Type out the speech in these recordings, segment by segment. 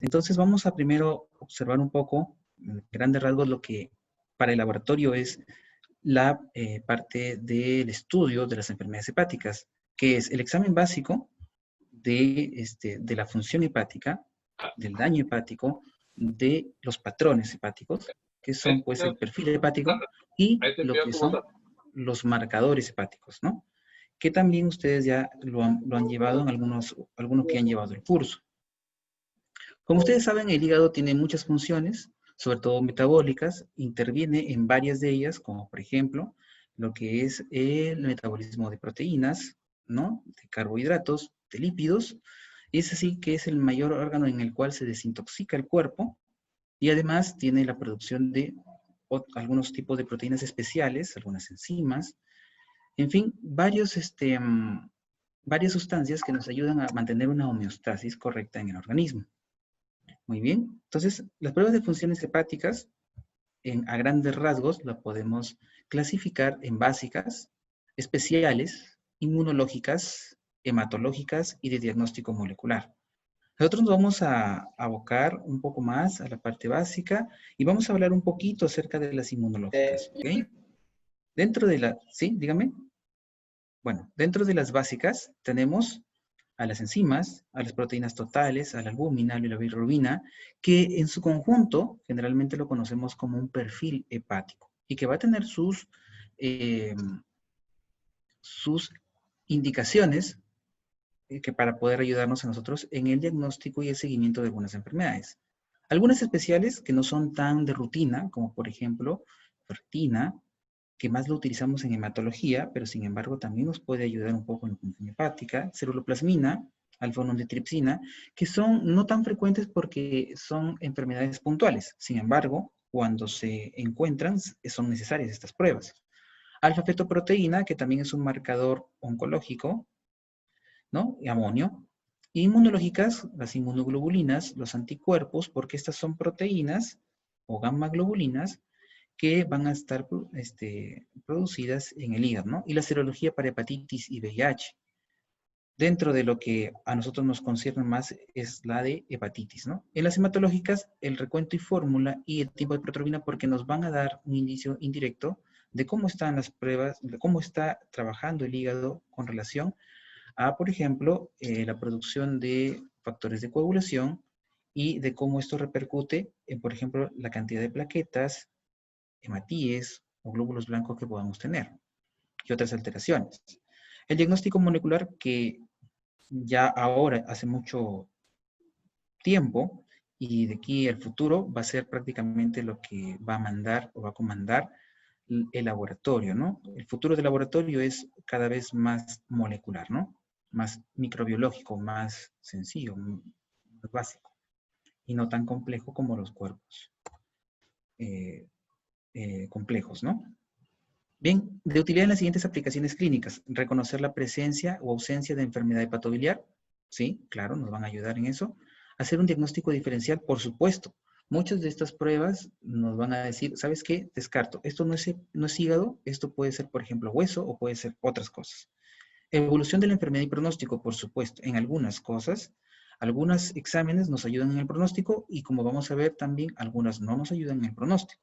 Entonces vamos a primero observar un poco, en grandes rasgos, lo que para el laboratorio es la parte del estudio de las enfermedades hepáticas, que es el examen básico de la función hepática, del daño hepático, de los patrones hepáticos, que son pues el perfil hepático y lo que son los marcadores hepáticos, ¿no? Que también ustedes ya lo han llevado en algunos que han llevado el curso. Como ustedes saben, el hígado tiene muchas funciones, sobre todo metabólicas, interviene en varias de ellas, como por ejemplo, lo que es el metabolismo de proteínas, ¿no? De carbohidratos, de lípidos. Es así que es el mayor órgano en el cual se desintoxica el cuerpo y además tiene la producción de algunos tipos de proteínas especiales, algunas enzimas, en fin, varias sustancias que nos ayudan a mantener una homeostasis correcta en el organismo. Muy bien, entonces las pruebas de funciones hepáticas a grandes rasgos la podemos clasificar en básicas, especiales, inmunológicas, hematológicas y de diagnóstico molecular. Nosotros nos vamos a abocar un poco más a la parte básica y vamos a hablar un poquito acerca de las inmunológicas, ¿ok? Dentro de la, ¿sí? Dígame. Bueno, dentro de las básicas tenemos a las enzimas, a las proteínas totales, a la albúmina, a la bilirrubina, que en su conjunto generalmente lo conocemos como un perfil hepático y que va a tener eh, sus indicaciones que para poder ayudarnos a nosotros en el diagnóstico y el seguimiento de algunas enfermedades. Algunas especiales que no son tan de rutina, como por ejemplo ferritina, que más lo utilizamos en hematología, pero sin embargo también nos puede ayudar un poco en la función hepática, ceruloplasmina, alfa-1-antitrypsina, que son no tan frecuentes porque son enfermedades puntuales. Sin embargo, cuando se encuentran, son necesarias estas pruebas. Alfa-fetoproteína, que también es un marcador oncológico, ¿no? Y amonio. Inmunológicas, las inmunoglobulinas, los anticuerpos, porque estas son proteínas o gamma globulinas que van a estar producidas en el hígado, ¿no? Y la serología para hepatitis y VIH. Dentro de lo que a nosotros nos concierne más es la de hepatitis, ¿no? En las hematológicas, el recuento y fórmula y el tipo de proteína porque nos van a dar un indicio indirecto de cómo están las pruebas, de cómo está trabajando el hígado con relación a, por ejemplo, la producción de factores de coagulación y de cómo esto repercute en, por ejemplo, la cantidad de plaquetas, hematíes o glóbulos blancos que podamos tener y otras alteraciones. El diagnóstico molecular que ya ahora, hace mucho tiempo y de aquí al futuro va a ser prácticamente lo que va a mandar o va a comandar el laboratorio, ¿no? El futuro del laboratorio es cada vez más molecular, ¿no? Más microbiológico, más sencillo, más básico y no tan complejo como los cuerpos complejos, ¿no? Bien, de utilidad en las siguientes aplicaciones clínicas. Reconocer la presencia o ausencia de enfermedad hepatobiliar. Sí, claro, nos van a ayudar en eso. Hacer un diagnóstico diferencial, por supuesto. Muchas de estas pruebas nos van a decir, ¿sabes qué? Descarto. Esto no es hígado, esto puede ser, por ejemplo, hueso o puede ser otras cosas. Evolución de la enfermedad y pronóstico, por supuesto. En algunas cosas, algunos exámenes nos ayudan en el pronóstico y como vamos a ver también, algunas no nos ayudan en el pronóstico.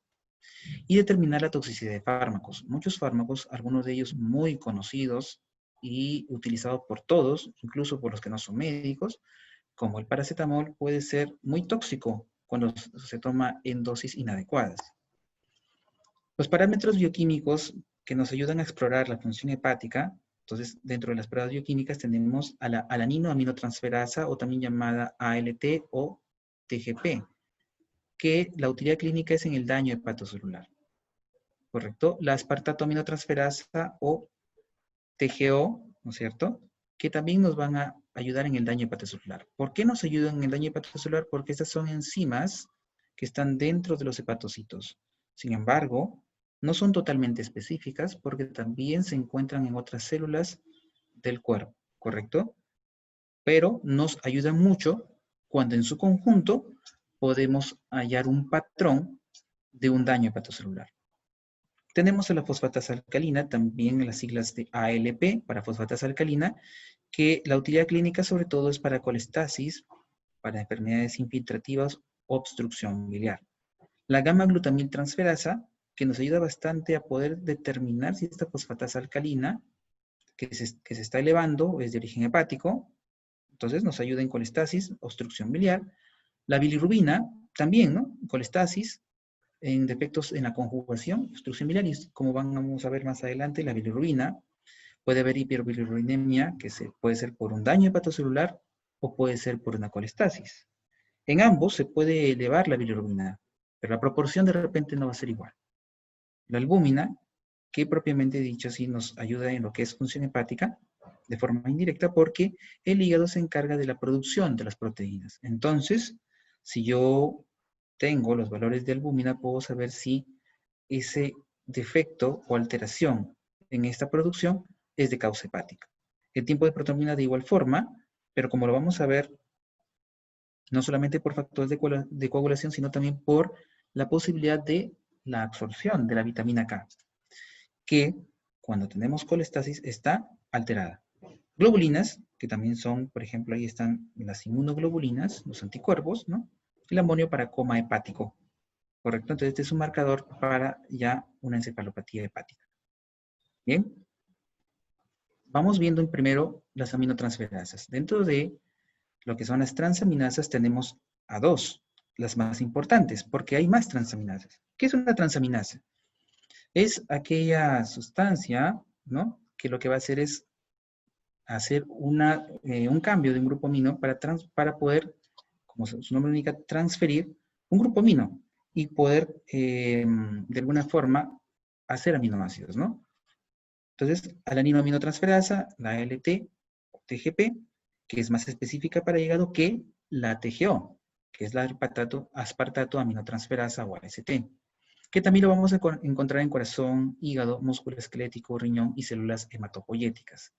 Y determinar la toxicidad de fármacos. Muchos fármacos, algunos de ellos muy conocidos y utilizados por todos, incluso por los que no son médicos, como el paracetamol, puede ser muy tóxico cuando se toma en dosis inadecuadas. Los parámetros bioquímicos que nos ayudan a explorar la función hepática, entonces dentro de las pruebas bioquímicas tenemos a la alanino-aminotransferasa o también llamada ALT o TGP, que la utilidad clínica es en el daño hepatocelular. ¿Correcto? La aspartato-aminotransferasa o TGO, ¿no es cierto? Que también nos van a ayudar en el daño hepatocelular. ¿Por qué nos ayudan en el daño hepatocelular? Porque estas son enzimas que están dentro de los hepatocitos. Sin embargo, no son totalmente específicas porque también se encuentran en otras células del cuerpo, ¿correcto? Pero nos ayudan mucho cuando en su conjunto podemos hallar un patrón de un daño hepatocelular. Tenemos a la fosfatasa alcalina, también en las siglas de ALP, para fosfatasa alcalina, que la utilidad clínica sobre todo es para colestasis, para enfermedades infiltrativas o obstrucción biliar. La gamma-glutamiltransferasa, que nos ayuda bastante a poder determinar si esta fosfatasa alcalina que se está elevando es de origen hepático, entonces nos ayuda en colestasis, obstrucción biliar. La bilirrubina también, ¿no? Colestasis, en defectos en la conjugación, obstrucción biliar, y como vamos a ver más adelante, la bilirrubina, puede haber hiperbilirrubinemia, que puede ser por un daño hepatocelular o puede ser por una colestasis. En ambos se puede elevar la bilirrubina, pero la proporción de repente no va a ser igual. La albúmina, que propiamente dicho sí nos ayuda en lo que es función hepática, de forma indirecta, porque el hígado se encarga de la producción de las proteínas. Entonces, si yo tengo los valores de albúmina, puedo saber si ese defecto o alteración en esta producción es de causa hepática. El tiempo de protrombina de igual forma, pero como lo vamos a ver, no solamente por factores de coagulación, sino también por la posibilidad de la absorción de la vitamina K, que cuando tenemos colestasis está alterada. Globulinas, que también son, por ejemplo, ahí están las inmunoglobulinas, los anticuerpos, ¿no? El amonio para coma hepático, ¿correcto? Entonces este es un marcador para ya una encefalopatía hepática. Bien, vamos viendo en primero las aminotransferasas. Dentro de lo que son las transaminasas tenemos a dos, las más importantes, porque hay más transaminasas. ¿Qué es una transaminasa? Es aquella sustancia, ¿no? Que lo que va a hacer es hacer un cambio de un grupo amino para poder, como su nombre indica, transferir un grupo amino y poder, de alguna forma, hacer aminoácidos, ¿no? Entonces, alaninoaminotransferasa, la ALT, o TGP, que es más específica para hígado que la TGO, que es la aspartato aminotransferasa o AST, que también lo vamos a encontrar en corazón, hígado, músculo esquelético, riñón y células hematopoyéticas.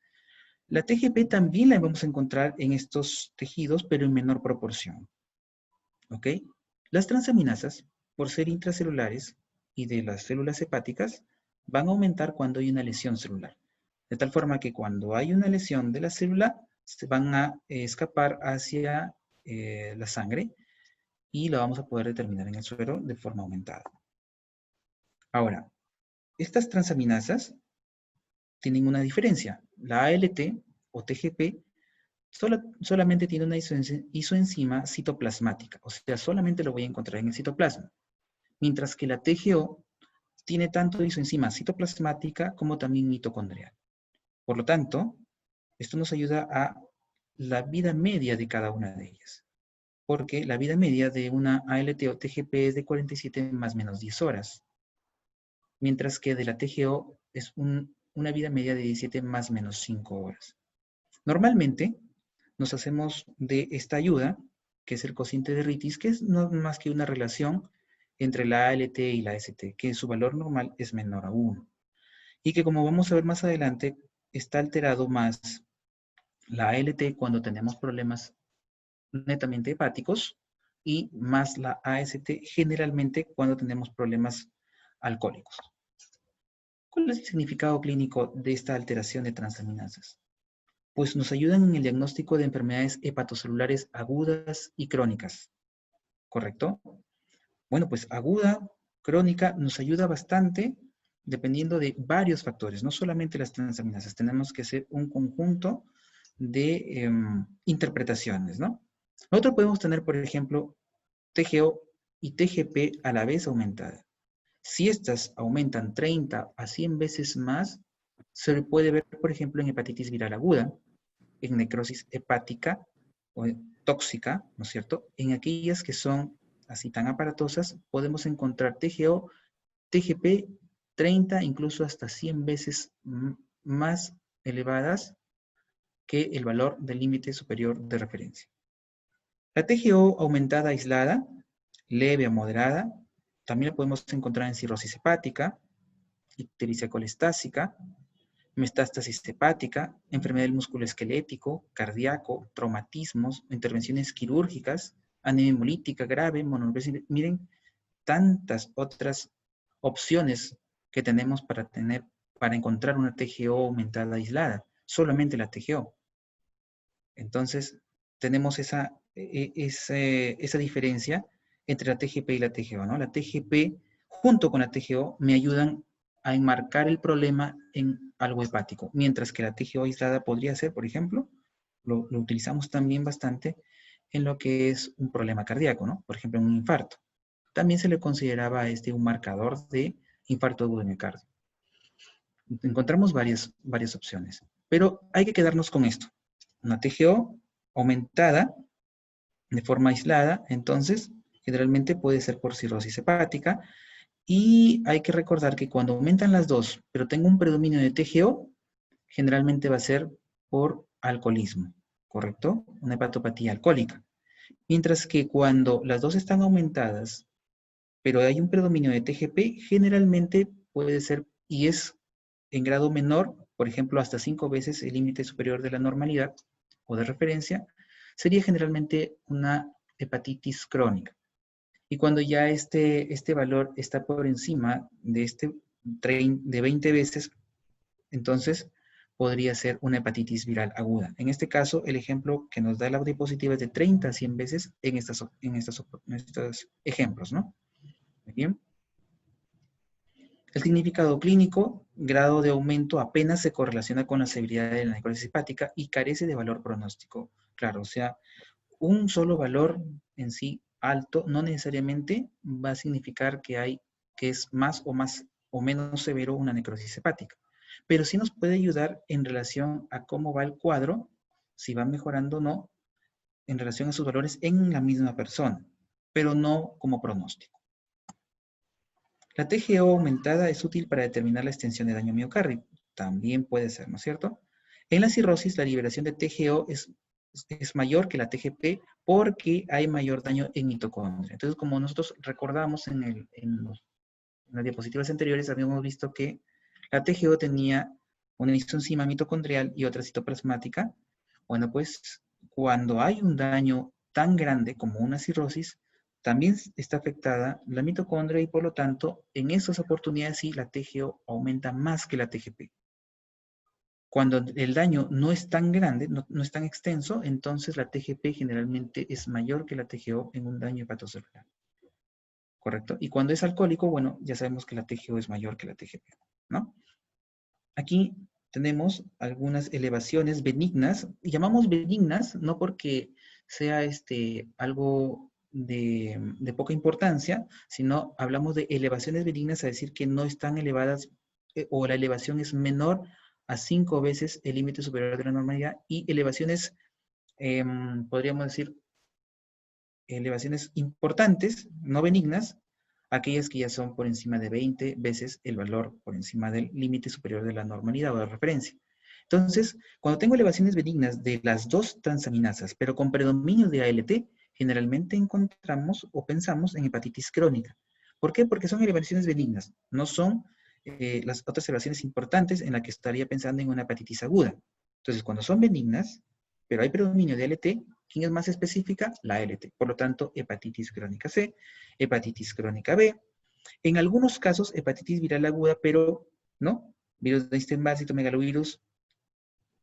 La TGP también la vamos a encontrar en estos tejidos, pero en menor proporción. ¿Ok? Las transaminasas, por ser intracelulares y de las células hepáticas, van a aumentar cuando hay una lesión celular. De tal forma que cuando hay una lesión de la célula, se van a escapar hacia la sangre y la vamos a poder determinar en el suero de forma aumentada. Ahora, estas transaminasas tienen una diferencia. La ALT o TGP solamente tiene una isoenzima citoplasmática, o sea, solamente lo voy a encontrar en el citoplasma. Mientras que la TGO tiene tanto isoenzima citoplasmática como también mitocondrial. Por lo tanto, esto nos ayuda a la vida media de cada una de ellas. Porque la vida media de una ALT o TGP es de 47 más menos 10 horas. Mientras que de la TGO es una vida media de 17 más menos 5 horas. Normalmente nos hacemos de esta ayuda, que es el cociente de Rittis, que es no más que una relación entre la ALT y la ST, que su valor normal es menor a 1. Y que como vamos a ver más adelante, está alterado más la ALT cuando tenemos problemas netamente hepáticos y más la AST generalmente cuando tenemos problemas alcohólicos. ¿Cuál es el significado clínico de esta alteración de transaminasas? Pues nos ayudan en el diagnóstico de enfermedades hepatocelulares agudas y crónicas, ¿correcto? Bueno, pues aguda, crónica, nos ayuda bastante dependiendo de varios factores, no solamente las transaminasas, tenemos que hacer un conjunto de interpretaciones, ¿no? Nosotros podemos tener, por ejemplo, TGO y TGP a la vez aumentada. Si estas aumentan 30 a 100 veces más, se puede ver, por ejemplo, en hepatitis viral aguda, en necrosis hepática o tóxica, ¿no es cierto? En aquellas que son así tan aparatosas, podemos encontrar TGO, TGP 30, incluso hasta 100 veces más elevadas que el valor del límite superior de referencia. La TGO aumentada aislada, leve a moderada, también la podemos encontrar en cirrosis hepática, ictericia colestásica, metástasis hepática, enfermedad del músculo esquelético, cardíaco, traumatismos, intervenciones quirúrgicas, anemia hemolítica grave, mononucleosis. Miren, tantas otras opciones que tenemos para encontrar una TGO aumentada aislada, solamente la TGO. Entonces, tenemos esa esa diferencia entre la TGP y la TGO, ¿no? La TGP junto con la TGO me ayudan a enmarcar el problema en algo hepático, mientras que la TGO aislada podría ser, por ejemplo, lo utilizamos también bastante en lo que es un problema cardíaco, ¿no? Por ejemplo, en un infarto. También se le consideraba a este un marcador de infarto agudo de miocardio. Encontramos varias opciones, pero hay que quedarnos con esto. Una TGO aumentada de forma aislada, entonces, generalmente puede ser por cirrosis hepática, y hay que recordar que cuando aumentan las dos, pero tengo un predominio de TGO, generalmente va a ser por alcoholismo, ¿correcto? Una hepatopatía alcohólica. Mientras que cuando las dos están aumentadas, pero hay un predominio de TGP, generalmente puede ser, y es en grado menor, por ejemplo, hasta 5 veces el límite superior de la normalidad o de referencia, sería generalmente una hepatitis crónica. Y cuando ya este valor está por encima de, de 20 veces, entonces podría ser una hepatitis viral aguda. En este caso, el ejemplo que nos da la diapositiva es de 30 a 100 veces en estos ejemplos, ¿no? Muy bien. El significado clínico, grado de aumento, apenas se correlaciona con la severidad de la necrosis hepática y carece de valor pronóstico. Claro, o sea, un solo valor en sí alto no necesariamente va a significar que es más o menos severo una necrosis hepática, pero sí nos puede ayudar en relación a cómo va el cuadro, si va mejorando o no, en relación a sus valores en la misma persona, pero no como pronóstico. La TGO aumentada es útil para determinar la extensión de daño miocardio. También puede ser, ¿no es cierto? En la cirrosis, la liberación de TGO es mayor que la TGP porque hay mayor daño en mitocondria. Entonces, como nosotros recordamos en las diapositivas anteriores, habíamos visto que la TGO tenía una enzima mitocondrial y otra citoplasmática. Bueno, pues cuando hay un daño tan grande como una cirrosis, también está afectada la mitocondria y por lo tanto, en esas oportunidades sí la TGO aumenta más que la TGP. Cuando el daño no es tan grande, no es tan extenso, entonces la TGP generalmente es mayor que la TGO en un daño hepatocelular. ¿Correcto? Y cuando es alcohólico, bueno, ya sabemos que la TGO es mayor que la TGP, ¿no? Aquí tenemos algunas elevaciones benignas, y llamamos benignas no porque sea algo de poca importancia, sino hablamos de elevaciones benignas a decir que no están elevadas o la elevación es menor a 5 veces el límite superior de la normalidad, y elevaciones, podríamos decir, elevaciones importantes, no benignas, aquellas que ya son por encima de 20 veces el valor por encima del límite superior de la normalidad o de referencia. Entonces, cuando tengo elevaciones benignas de las dos transaminasas, pero con predominio de ALT, generalmente encontramos o pensamos en hepatitis crónica. ¿Por qué? Porque son elevaciones benignas, no son las otras elevaciones importantes en las que estaría pensando en una hepatitis aguda. Entonces, cuando son benignas, pero hay predominio de ALT, ¿quién es más específica? La ALT. Por lo tanto, hepatitis crónica C, hepatitis crónica B, en algunos casos hepatitis viral aguda, pero no, virus de Epstein-Barr, citomegalovirus,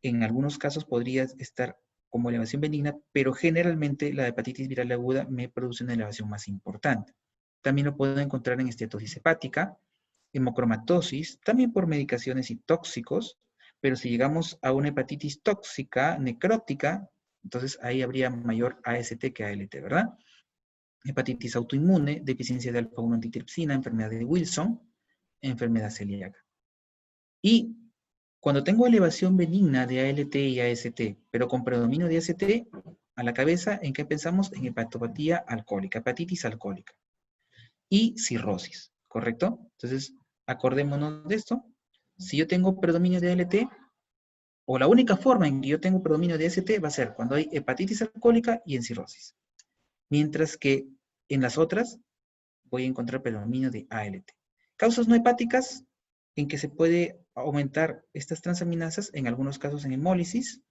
en algunos casos podría estar como elevación benigna, pero generalmente la hepatitis viral aguda me produce una elevación más importante. También lo puedo encontrar en esteatosis hepática, hemocromatosis, también por medicaciones y tóxicos, pero si llegamos a una hepatitis tóxica, necrótica, entonces ahí habría mayor AST que ALT, ¿verdad? Hepatitis autoinmune, deficiencia de alfa-1 antitripsina, enfermedad de Wilson, enfermedad celíaca. Y cuando tengo elevación benigna de ALT y AST, pero con predominio de AST, a la cabeza, ¿en qué pensamos? En hepatopatía alcohólica, hepatitis alcohólica. Y cirrosis, ¿correcto? Entonces, acordémonos de esto. Si yo tengo predominio de ALT, o la única forma en que yo tengo predominio de AST va a ser cuando hay hepatitis alcohólica y en cirrosis. Mientras que en las otras voy a encontrar predominio de ALT. Causas no hepáticas en que se puede aumentar estas transaminasas, en algunos casos en hemólisis,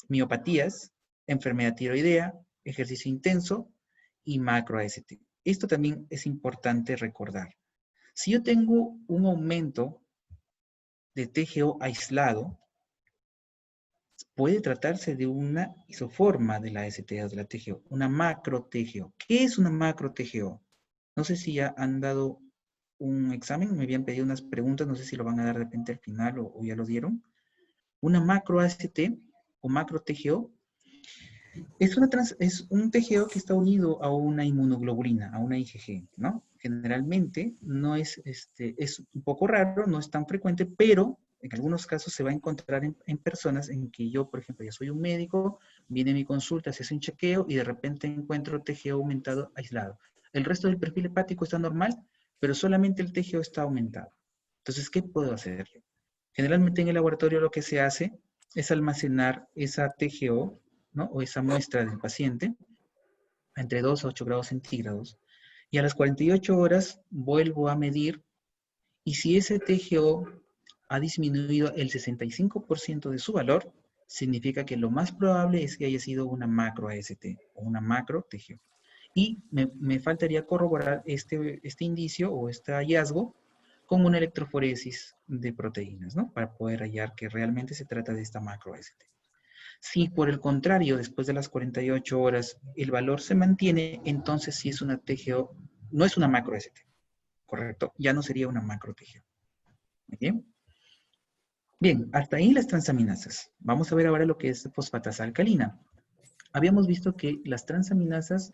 miopatías, enfermedad tiroidea, ejercicio intenso y macro-AST. Esto también es importante recordar. Si yo tengo un aumento de TGO aislado, puede tratarse de una isoforma de la STA, de la TGO, una macro TGO. ¿Qué es una macro TGO? No sé si ya han dado un examen, me habían pedido unas preguntas, no sé si lo van a dar de repente al final o ya lo dieron. Una macro AST o macro TGO es un TGO que está unido a una inmunoglobulina, a una IgG, ¿no? Generalmente no es, es un poco raro, no es tan frecuente, pero en algunos casos se va a encontrar en personas en que yo, por ejemplo, ya soy un médico, viene mi consulta, se hace un chequeo y de repente encuentro TGO aumentado aislado. El resto del perfil hepático está normal, pero solamente el TGO está aumentado. Entonces, ¿qué puedo hacer yo? Generalmente en el laboratorio lo que se hace es almacenar esa TGO, ¿no? O esa muestra del paciente entre 2 a 8 grados centígrados y a las 48 horas vuelvo a medir y si ese TGO ha disminuido el 65% de su valor, significa que lo más probable es que haya sido una macro AST o una macro TGO. Y me faltaría corroborar este indicio o este hallazgo con una electroforesis de proteínas, ¿no? Para poder hallar que realmente se trata de esta macro AST. Si por el contrario, después de las 48 horas, el valor se mantiene, entonces sí es una TGO, no es una macro AST, ¿correcto? Ya no sería una macro TGO. ¿Bien? Bien, hasta ahí las transaminasas. Vamos a ver ahora lo que es fosfatasa alcalina. Habíamos visto que las transaminasas,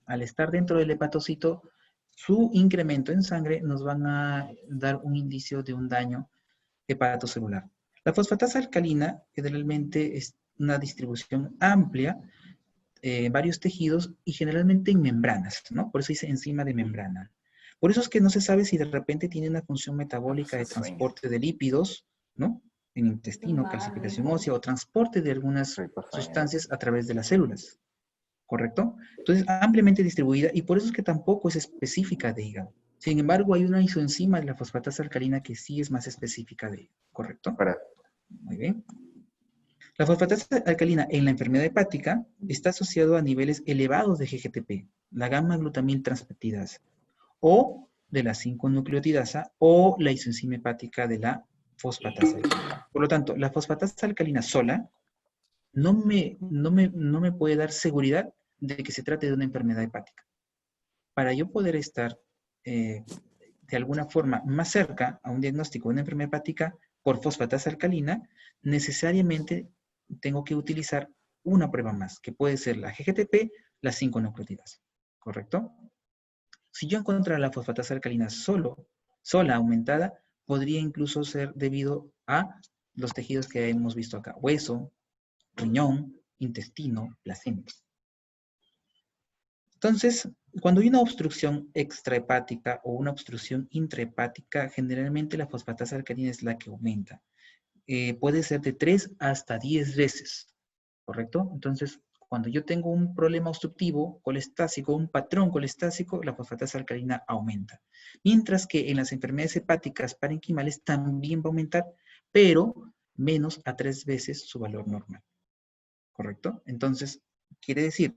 al estar dentro del hepatocito, su incremento en sangre nos van a dar un indicio de un daño hepatocelular. La fosfatasa alcalina generalmente es una distribución amplia en varios tejidos y generalmente en membranas, ¿no? Por eso dice enzima de membrana. Por eso es que no se sabe si de repente tiene una función metabólica de transporte de lípidos, ¿no? En intestino, calcificación ósea o transporte de algunas sustancias a través de las células, ¿correcto? Entonces, ampliamente distribuida y por eso es que tampoco es específica de hígado. Sin embargo, hay una isoenzima de la fosfatasa alcalina que sí es más específica de hígado, ¿correcto? Muy bien. La fosfatasa alcalina en la enfermedad hepática está asociado a niveles elevados de GGTP, la gamma-glutamil transpeptidasa, o de la 5-nucleotidasa, o la isoenzima hepática de la fosfatasa alcalina. Por lo tanto, la fosfatasa alcalina sola no me puede dar seguridad de que se trate de una enfermedad hepática. Para yo poder estar de alguna forma más cerca a un diagnóstico de una enfermedad hepática por fosfatasa alcalina, necesariamente tengo que utilizar una prueba más, que puede ser la GGTP, la 5-nucleotidasa, ¿correcto? Si yo encontrara la fosfatasa alcalina sola aumentada, podría incluso ser debido a los tejidos que hemos visto acá, hueso, riñón, intestino, placenta. Entonces, cuando hay una obstrucción extrahepática o una obstrucción intrahepática, generalmente la fosfatasa alcalina es la que aumenta. Puede ser de 3 hasta 10 veces, ¿correcto? Entonces, cuando yo tengo un problema obstructivo colestásico, un patrón colestásico, la fosfatasa alcalina aumenta. Mientras que en las enfermedades hepáticas parenquimales también va a aumentar, pero menos a 3 veces su valor normal, ¿correcto? Entonces, quiere decir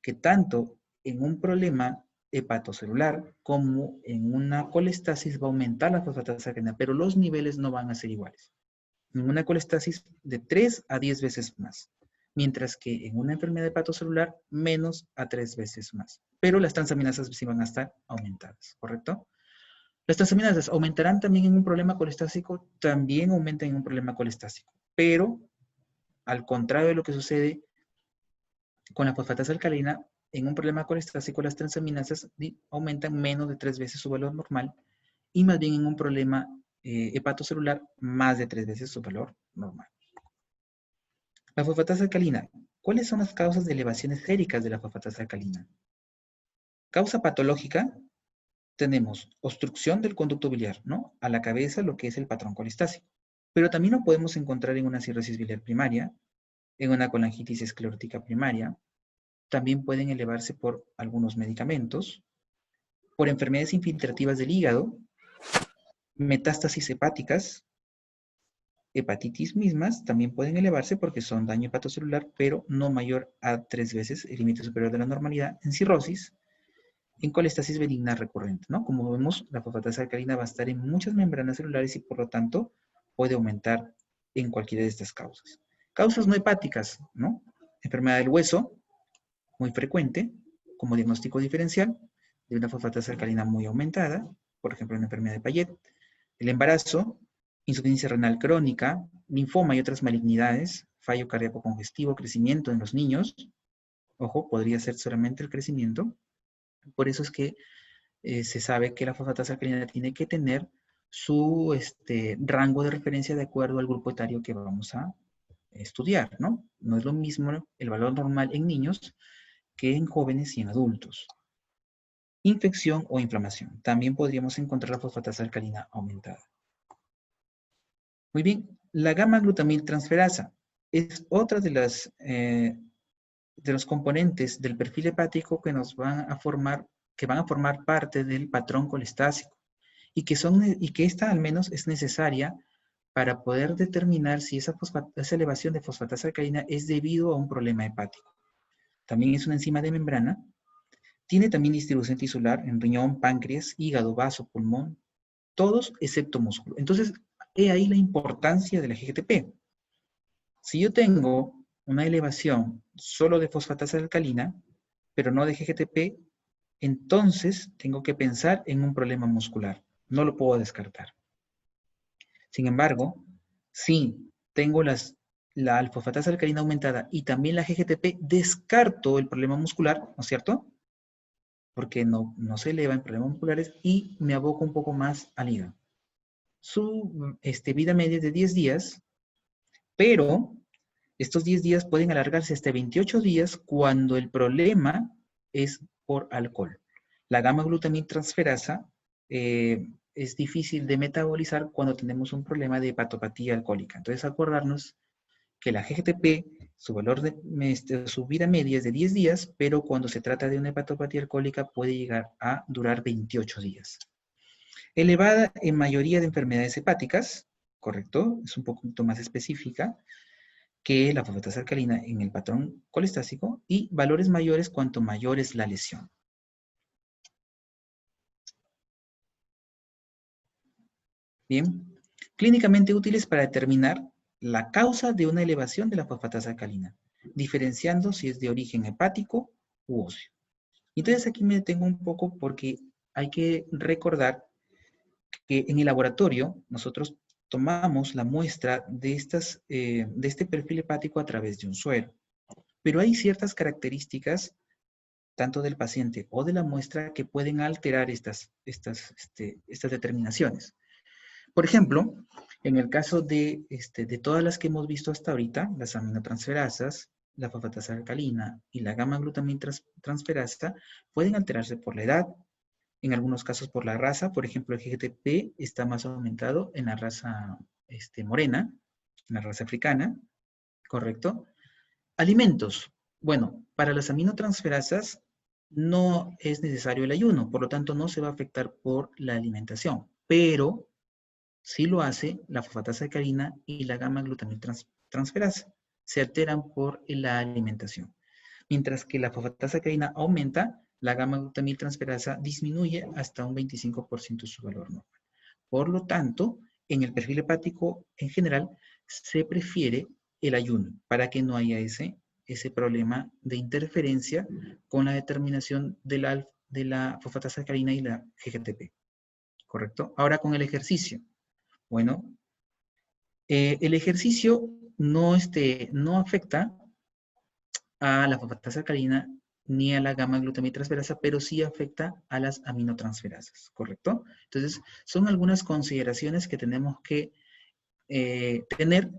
que tanto en un problema hepatocelular como en una colestasis va a aumentar la fosfatasa alcalina, pero los niveles no van a ser iguales. En una colestasis de 3 a 10 veces más, mientras que en una enfermedad hepatocelular menos a 3 veces más. Pero las transaminasas sí van a estar aumentadas, ¿correcto? Las transaminasas aumentarán también en un problema colestásico, también aumentan en un problema colestásico, pero al contrario de lo que sucede con la fosfatasa alcalina, en un problema colestásico las transaminasas aumentan menos de 3 veces su valor normal y más bien en un problema hepatocelular más de 3 veces su valor normal. La fosfatasa alcalina. ¿Cuáles son las causas de elevaciones séricas de la fosfatasa alcalina? Causa patológica, tenemos obstrucción del conducto biliar, ¿no? A la cabeza, lo que es el patrón colestásico. Pero también lo podemos encontrar en una cirrosis biliar primaria, en una colangitis esclerótica primaria. También pueden elevarse por algunos medicamentos, por enfermedades infiltrativas del hígado, metástasis hepáticas, hepatitis mismas también pueden elevarse porque son daño hepatocelular, pero no mayor a 3 veces el límite superior de la normalidad en cirrosis, en colestasis benigna recurrente, ¿no? Como vemos, la fosfatasa alcalina va a estar en muchas membranas celulares y por lo tanto puede aumentar en cualquiera de estas causas. Causas no hepáticas, ¿no? Enfermedad del hueso, muy frecuente, como diagnóstico diferencial, de una fosfatasa alcalina muy aumentada, por ejemplo, una enfermedad de Payet. El embarazo, insuficiencia renal crónica, linfoma y otras malignidades, fallo cardíaco congestivo, crecimiento en los niños. Ojo, podría ser solamente el crecimiento. Por eso es que se sabe que la fosfatasa alcalina tiene que tener su rango de referencia de acuerdo al grupo etario que vamos a estudiar, ¿no? No es lo mismo el valor normal en niños que en jóvenes y en adultos. Infección o inflamación. También podríamos encontrar la fosfatasa alcalina aumentada. Muy bien, la gamma-glutamil transferasa es otra de los componentes del perfil hepático que van a formar parte del patrón colestásico y que esta al menos es necesaria para poder determinar si esa elevación de fosfatasa alcalina es debido a un problema hepático. También es una enzima de membrana. Tiene también distribución tisular en riñón, páncreas, hígado, vaso, pulmón, todos excepto músculo. Entonces, he ahí la importancia de la GGTP. Si yo tengo una elevación solo de fosfatasa alcalina, pero no de GGTP, entonces tengo que pensar en un problema muscular. No lo puedo descartar. Sin embargo, si tengo la alfa-fosfatasa alcalina aumentada y también la GGTP, descarto el problema muscular, ¿no es cierto? Porque no se eleva en problemas musculares y me aboco un poco más al hígado. Su vida media es de 10 días, pero estos 10 días pueden alargarse hasta 28 días cuando el problema es por alcohol. La gamma-glutamina transferasa es difícil de metabolizar cuando tenemos un problema de hepatopatía alcohólica. Entonces, acordarnos que la GGTP, su vida media es de 10 días, pero cuando se trata de una hepatopatía alcohólica puede llegar a durar 28 días. Elevada en mayoría de enfermedades hepáticas, ¿correcto? Es un poquito más específica que la fosfatasa alcalina en el patrón colestásico y valores mayores cuanto mayor es la lesión. Bien, clínicamente útiles para determinar la causa de una elevación de la fosfatasa alcalina, diferenciando si es de origen hepático u óseo. Entonces aquí me detengo un poco porque hay que recordar que en el laboratorio nosotros tomamos la muestra de este perfil hepático a través de un suero. Pero hay ciertas características, tanto del paciente o de la muestra, que pueden alterar estas determinaciones. Por ejemplo, en el caso de todas las que hemos visto hasta ahorita, las aminotransferasas, la fosfatasa alcalina y la gamma-glutamina transferasa, pueden alterarse por la edad, en algunos casos por la raza. Por ejemplo, el GGTP está más aumentado en la raza morena, en la raza africana, ¿correcto? Alimentos. Bueno, para las aminotransferasas no es necesario el ayuno, por lo tanto no se va a afectar por la alimentación, pero sí lo hace la fosfatasa alcalina y la gamma-glutamil transferasa. Se alteran por la alimentación. Mientras que la fosfatasa alcalina aumenta, la gamma-glutamil transferasa disminuye hasta un 25% su valor normal. Por lo tanto, en el perfil hepático en general, se prefiere el ayuno para que no haya ese problema de interferencia con la determinación de la fosfatasa alcalina y la GGTP. ¿Correcto? Ahora con el ejercicio. Bueno, el ejercicio no afecta a la fosfatasa alcalina ni a la gamma-glutamina transferasa, pero sí afecta a las aminotransferasas, ¿correcto? Entonces, son algunas consideraciones que tenemos que tener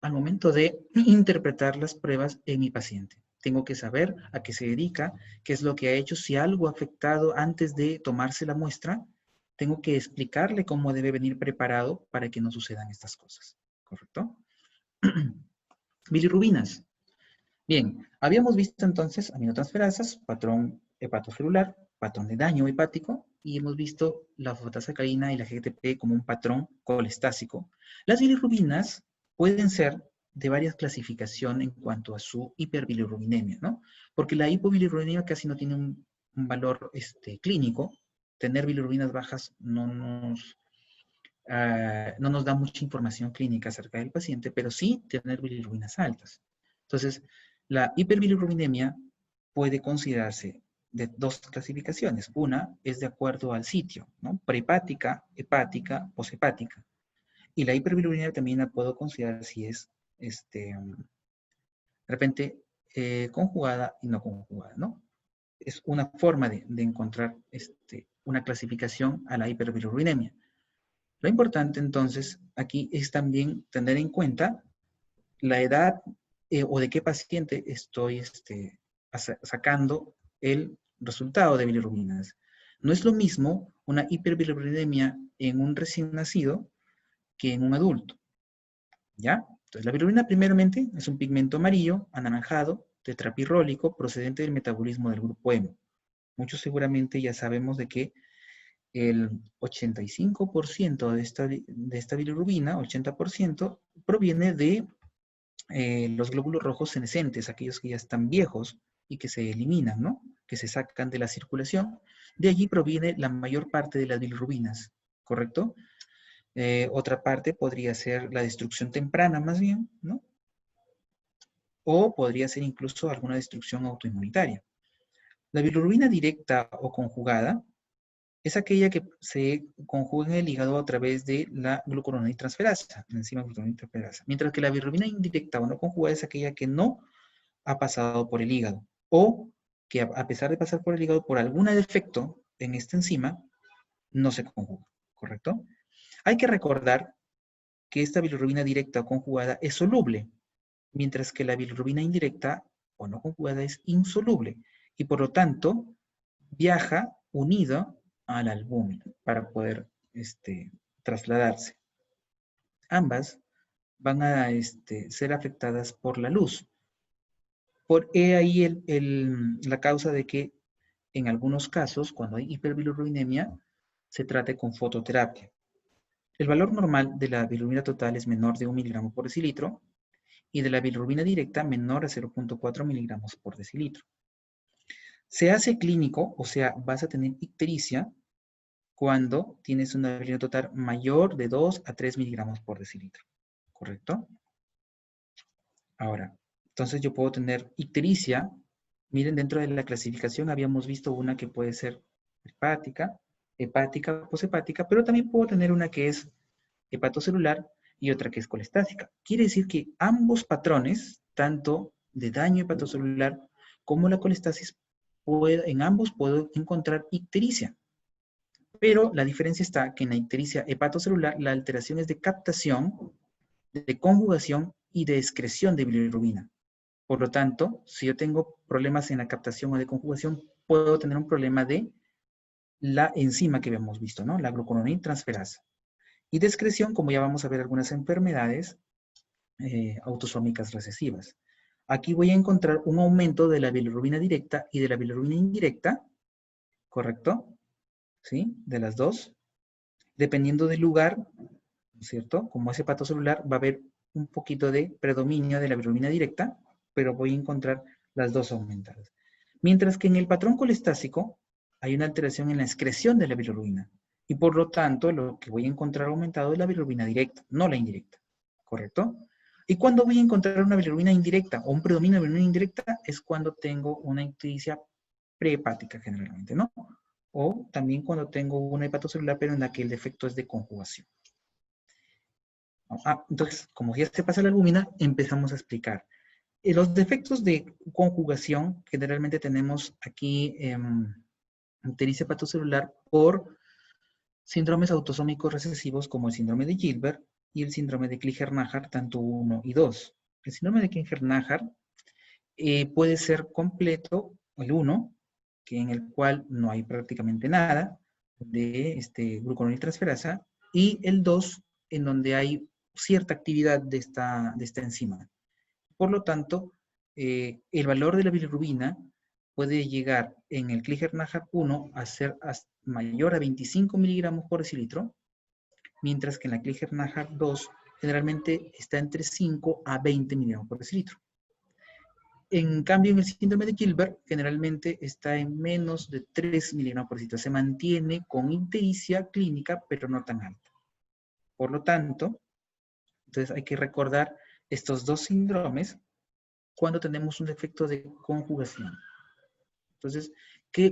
al momento de interpretar las pruebas en mi paciente. Tengo que saber a qué se dedica, qué es lo que ha hecho, si algo ha afectado antes de tomarse la muestra, tengo que explicarle cómo debe venir preparado para que no sucedan estas cosas, ¿correcto? Bilirrubinas. Bien, habíamos visto entonces aminotransferasas, patrón hepatocelular, patrón de daño hepático, y hemos visto la fosfatasa alcalina y la GTP como un patrón colestásico. Las bilirrubinas pueden ser de varias clasificaciones en cuanto a su hiperbilirrubinemia, ¿no? Porque la hipobilirrubinemia casi no tiene un valor clínico. Tener bilirrubinas bajas no no nos da mucha información clínica acerca del paciente, pero sí tener bilirrubinas altas. Entonces, la hiperbilirrubinemia puede considerarse de dos clasificaciones. Una es de acuerdo al sitio, ¿no? Prehepática, hepática, poshepática. Y la hiperbilirubinemia también la puedo considerar si es, de repente, conjugada y no conjugada, ¿no? Es una forma de encontrar una clasificación a la hiperbilirubinemia. Lo importante entonces aquí es también tener en cuenta la edad o de qué paciente estoy sacando el resultado de bilirrubinas. No es lo mismo una hiperbilirubinemia en un recién nacido que en un adulto, ¿ya? Entonces, la bilirrubina primeramente es un pigmento amarillo, anaranjado, tetrapirrólico, procedente del metabolismo del grupo hemo. Muchos seguramente ya sabemos de que el 85% de esta bilirrubina, 80%, proviene de los glóbulos rojos senescentes, aquellos que ya están viejos y que se eliminan, ¿no? Que se sacan de la circulación. De allí proviene la mayor parte de las bilirrubinas, ¿correcto? Otra parte podría ser la destrucción temprana, más bien, ¿no? O podría ser incluso alguna destrucción autoinmunitaria. La bilirrubina directa o conjugada es aquella que se conjuga en el hígado a través de la glucuronidtransferasa, la enzima glucuronidtransferasa. Mientras que la bilirrubina indirecta o no conjugada es aquella que no ha pasado por el hígado o que a pesar de pasar por el hígado por algún defecto en esta enzima, no se conjuga, ¿correcto? Hay que recordar que esta bilirrubina directa o conjugada es soluble, mientras que la bilirrubina indirecta o no conjugada es insoluble y por lo tanto viaja unida al albúmina para poder trasladarse. Ambas van a ser afectadas por la luz. Por ahí la causa de que en algunos casos, cuando hay hiperbilirrubinemia, se trate con fototerapia. El valor normal de la bilirrubina total es menor de 1 miligramo por decilitro y de la bilirrubina directa menor a 0.4 miligramos por decilitro. Se hace clínico, o sea, vas a tener ictericia cuando tienes una bilirrubina total mayor de 2 a 3 miligramos por decilitro, ¿correcto? Ahora, entonces yo puedo tener ictericia. Miren, dentro de la clasificación habíamos visto una que puede ser hepática, poshepática, pero también puedo tener una que es hepatocelular y otra que es colestática. Quiere decir que ambos patrones, tanto de daño hepatocelular como la colestasis, en ambos puedo encontrar ictericia. Pero la diferencia está que en la ictericia hepatocelular la alteración es de captación, de conjugación y de excreción de bilirrubina. Por lo tanto, si yo tengo problemas en la captación o de conjugación, puedo tener un problema de la enzima que habíamos visto, ¿no? La glucuronidtransferasa. Y de excreción, como ya vamos a ver algunas enfermedades autosómicas recesivas. Aquí voy a encontrar un aumento de la bilirrubina directa y de la bilirrubina indirecta, ¿correcto? ¿Sí? De las dos. Dependiendo del lugar, ¿no es cierto? Como es hepatocelular, va a haber un poquito de predominio de la bilirrubina directa, pero voy a encontrar las dos aumentadas. Mientras que en el patrón colestásico hay una alteración en la excreción de la bilirrubina. Y por lo tanto, lo que voy a encontrar aumentado es la bilirrubina directa, no la indirecta. ¿Correcto? ¿Y cuando voy a encontrar una bilirrubina indirecta o un predominio de bilirrubina indirecta? Es cuando tengo una ictericia prehepática generalmente, ¿no? O también cuando tengo una hepatocelular, pero en la que el defecto es de conjugación. Entonces, como ya se pasa la albúmina, empezamos a explicar. Los defectos de conjugación generalmente tenemos aquí ictericia hepatocelular por síndromes autosómicos recesivos como el síndrome de Gilbert y el síndrome de Klinger-Najar, tanto 1 y 2. El síndrome de Klinger-Najar puede ser completo, el 1, que en el cual no hay prácticamente nada de glucuronidtransferasa, y el 2, en donde hay cierta actividad de esta enzima. Por lo tanto, el valor de la bilirrubina puede llegar en el Klinger-Najar 1 a ser mayor a 25 miligramos por decilitro, mientras que en la Klinger-Najar 2 generalmente está entre 5 a 20 miligramos por decilitro. En cambio, en el síndrome de Gilbert, generalmente está en menos de 3 miligramos por decilitro. Se mantiene con ictericia clínica, pero no tan alta. Por lo tanto, entonces hay que recordar estos dos síndromes cuando tenemos un defecto de conjugación. Entonces,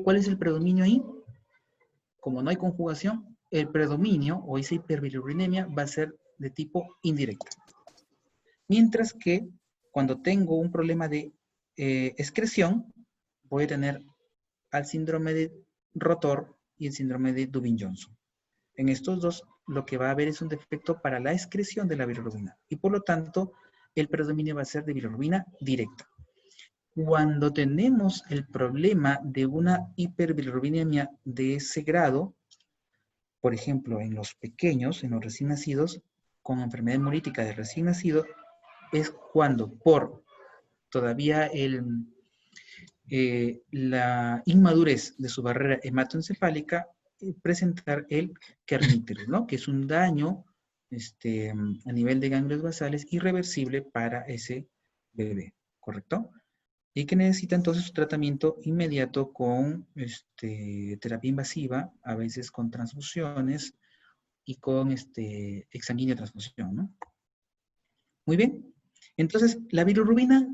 ¿cuál es el predominio ahí? Como no hay conjugación, el predominio o esa hiperbilirubinemia va a ser de tipo indirecta. Mientras que cuando tengo un problema de excreción, voy a tener al síndrome de Rotor y el síndrome de Dubin-Johnson. En estos dos, lo que va a haber es un defecto para la excreción de la bilirrubina. Y por lo tanto, el predominio va a ser de bilirrubina directa. Cuando tenemos el problema de una hiperbilirrubinemia de ese grado, por ejemplo, en los pequeños, en los recién nacidos, con enfermedad hemolítica de recién nacido, es cuando por todavía la inmadurez de su barrera hematoencefálica, presentar el kerníterus, ¿no? Que es un daño a nivel de ganglios basales irreversible para ese bebé, ¿correcto? Y que necesita entonces su tratamiento inmediato con terapia invasiva, a veces con transfusiones y con exsanguínea transfusión, ¿no? Muy bien. Entonces, la bilirrubina